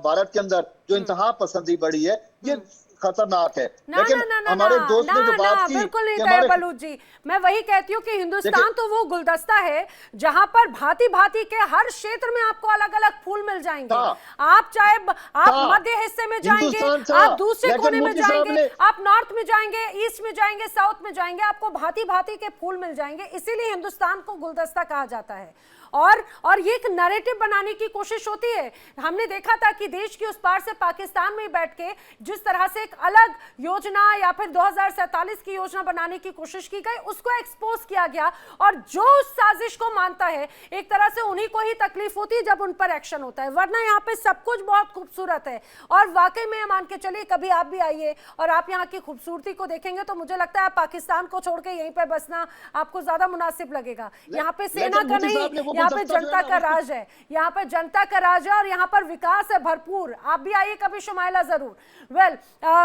भारत के अंदर जो इंतहा पसंदी बढ़ी है, ये खतरनाक है। लेकिन हमारे दोस्त ने जो बात की, बिल्कुल नहीं तय बलूच जी, मैं वही कहती हूँ कि हिंदुस्तान तो वो गुलदस्ता है जहां पर भांति भांति के हर क्षेत्र में आपको अलग अलग फूल मिल जाएंगे। आप चाहे आप मध्य हिस्से में जाएंगे, आप दूसरे कोने में जाएंगे, आप नॉर्थ में जाएंगे, ईस्ट में जाएंगे, साउथ में जाएंगे, आपको भांति भांति के फूल मिल जाएंगे। इसीलिए हिंदुस्तान को गुलदस्ता कहा जाता है। और ये एक नैरेटिव बनाने की कोशिश होती है। हमने देखा था कि देश की उस पार से पाकिस्तान में बैठ के जिस तरह से एक अलग योजना या फिर 2047 की योजना बनाने की कोशिश की गई, उसको एक्सपोज किया गया। और जो उस साजिश को मानता है, एक तरह से उन्हीं को ही तकलीफ होती है जब उन पर एक्शन होता है, वरना यहाँ पे सब कुछ बहुत खूबसूरत है। और वाकई में मान के चलिए, कभी आप भी आइए और आप यहाँ की खूबसूरती को देखेंगे तो मुझे लगता है पाकिस्तान को छोड़ के यहीं पर बसना आपको ज्यादा मुनासिब लगेगा। यहाँ पे सेना का नहीं, यहाँ पे जनता का राज है, यहाँ पर जनता का राज है और यहाँ पर विकास है भरपूर। आप भी आइए कभी शुमाइला जरूर।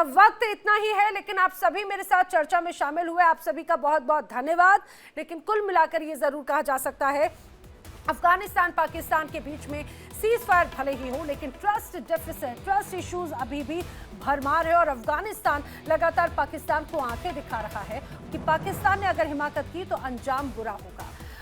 वक्त इतना ही है, लेकिन आप सभी मेरे साथ चर्चा में शामिल हुए, आप सभी का बहुत बहुत धन्यवाद। लेकिन कुल मिलाकर ये जरूर कहा जा सकता है, अफगानिस्तान पाकिस्तान के बीच में सीज फायर भले ही हो, लेकिन ट्रस्ट डेफिसिट, ट्रस्ट इश्यूज अभी भी भरमार है। और अफगानिस्तान लगातार पाकिस्तान को आंखें दिखा रहा है कि पाकिस्तान ने अगर हिमाकत की तो अंजाम बुरा होगा।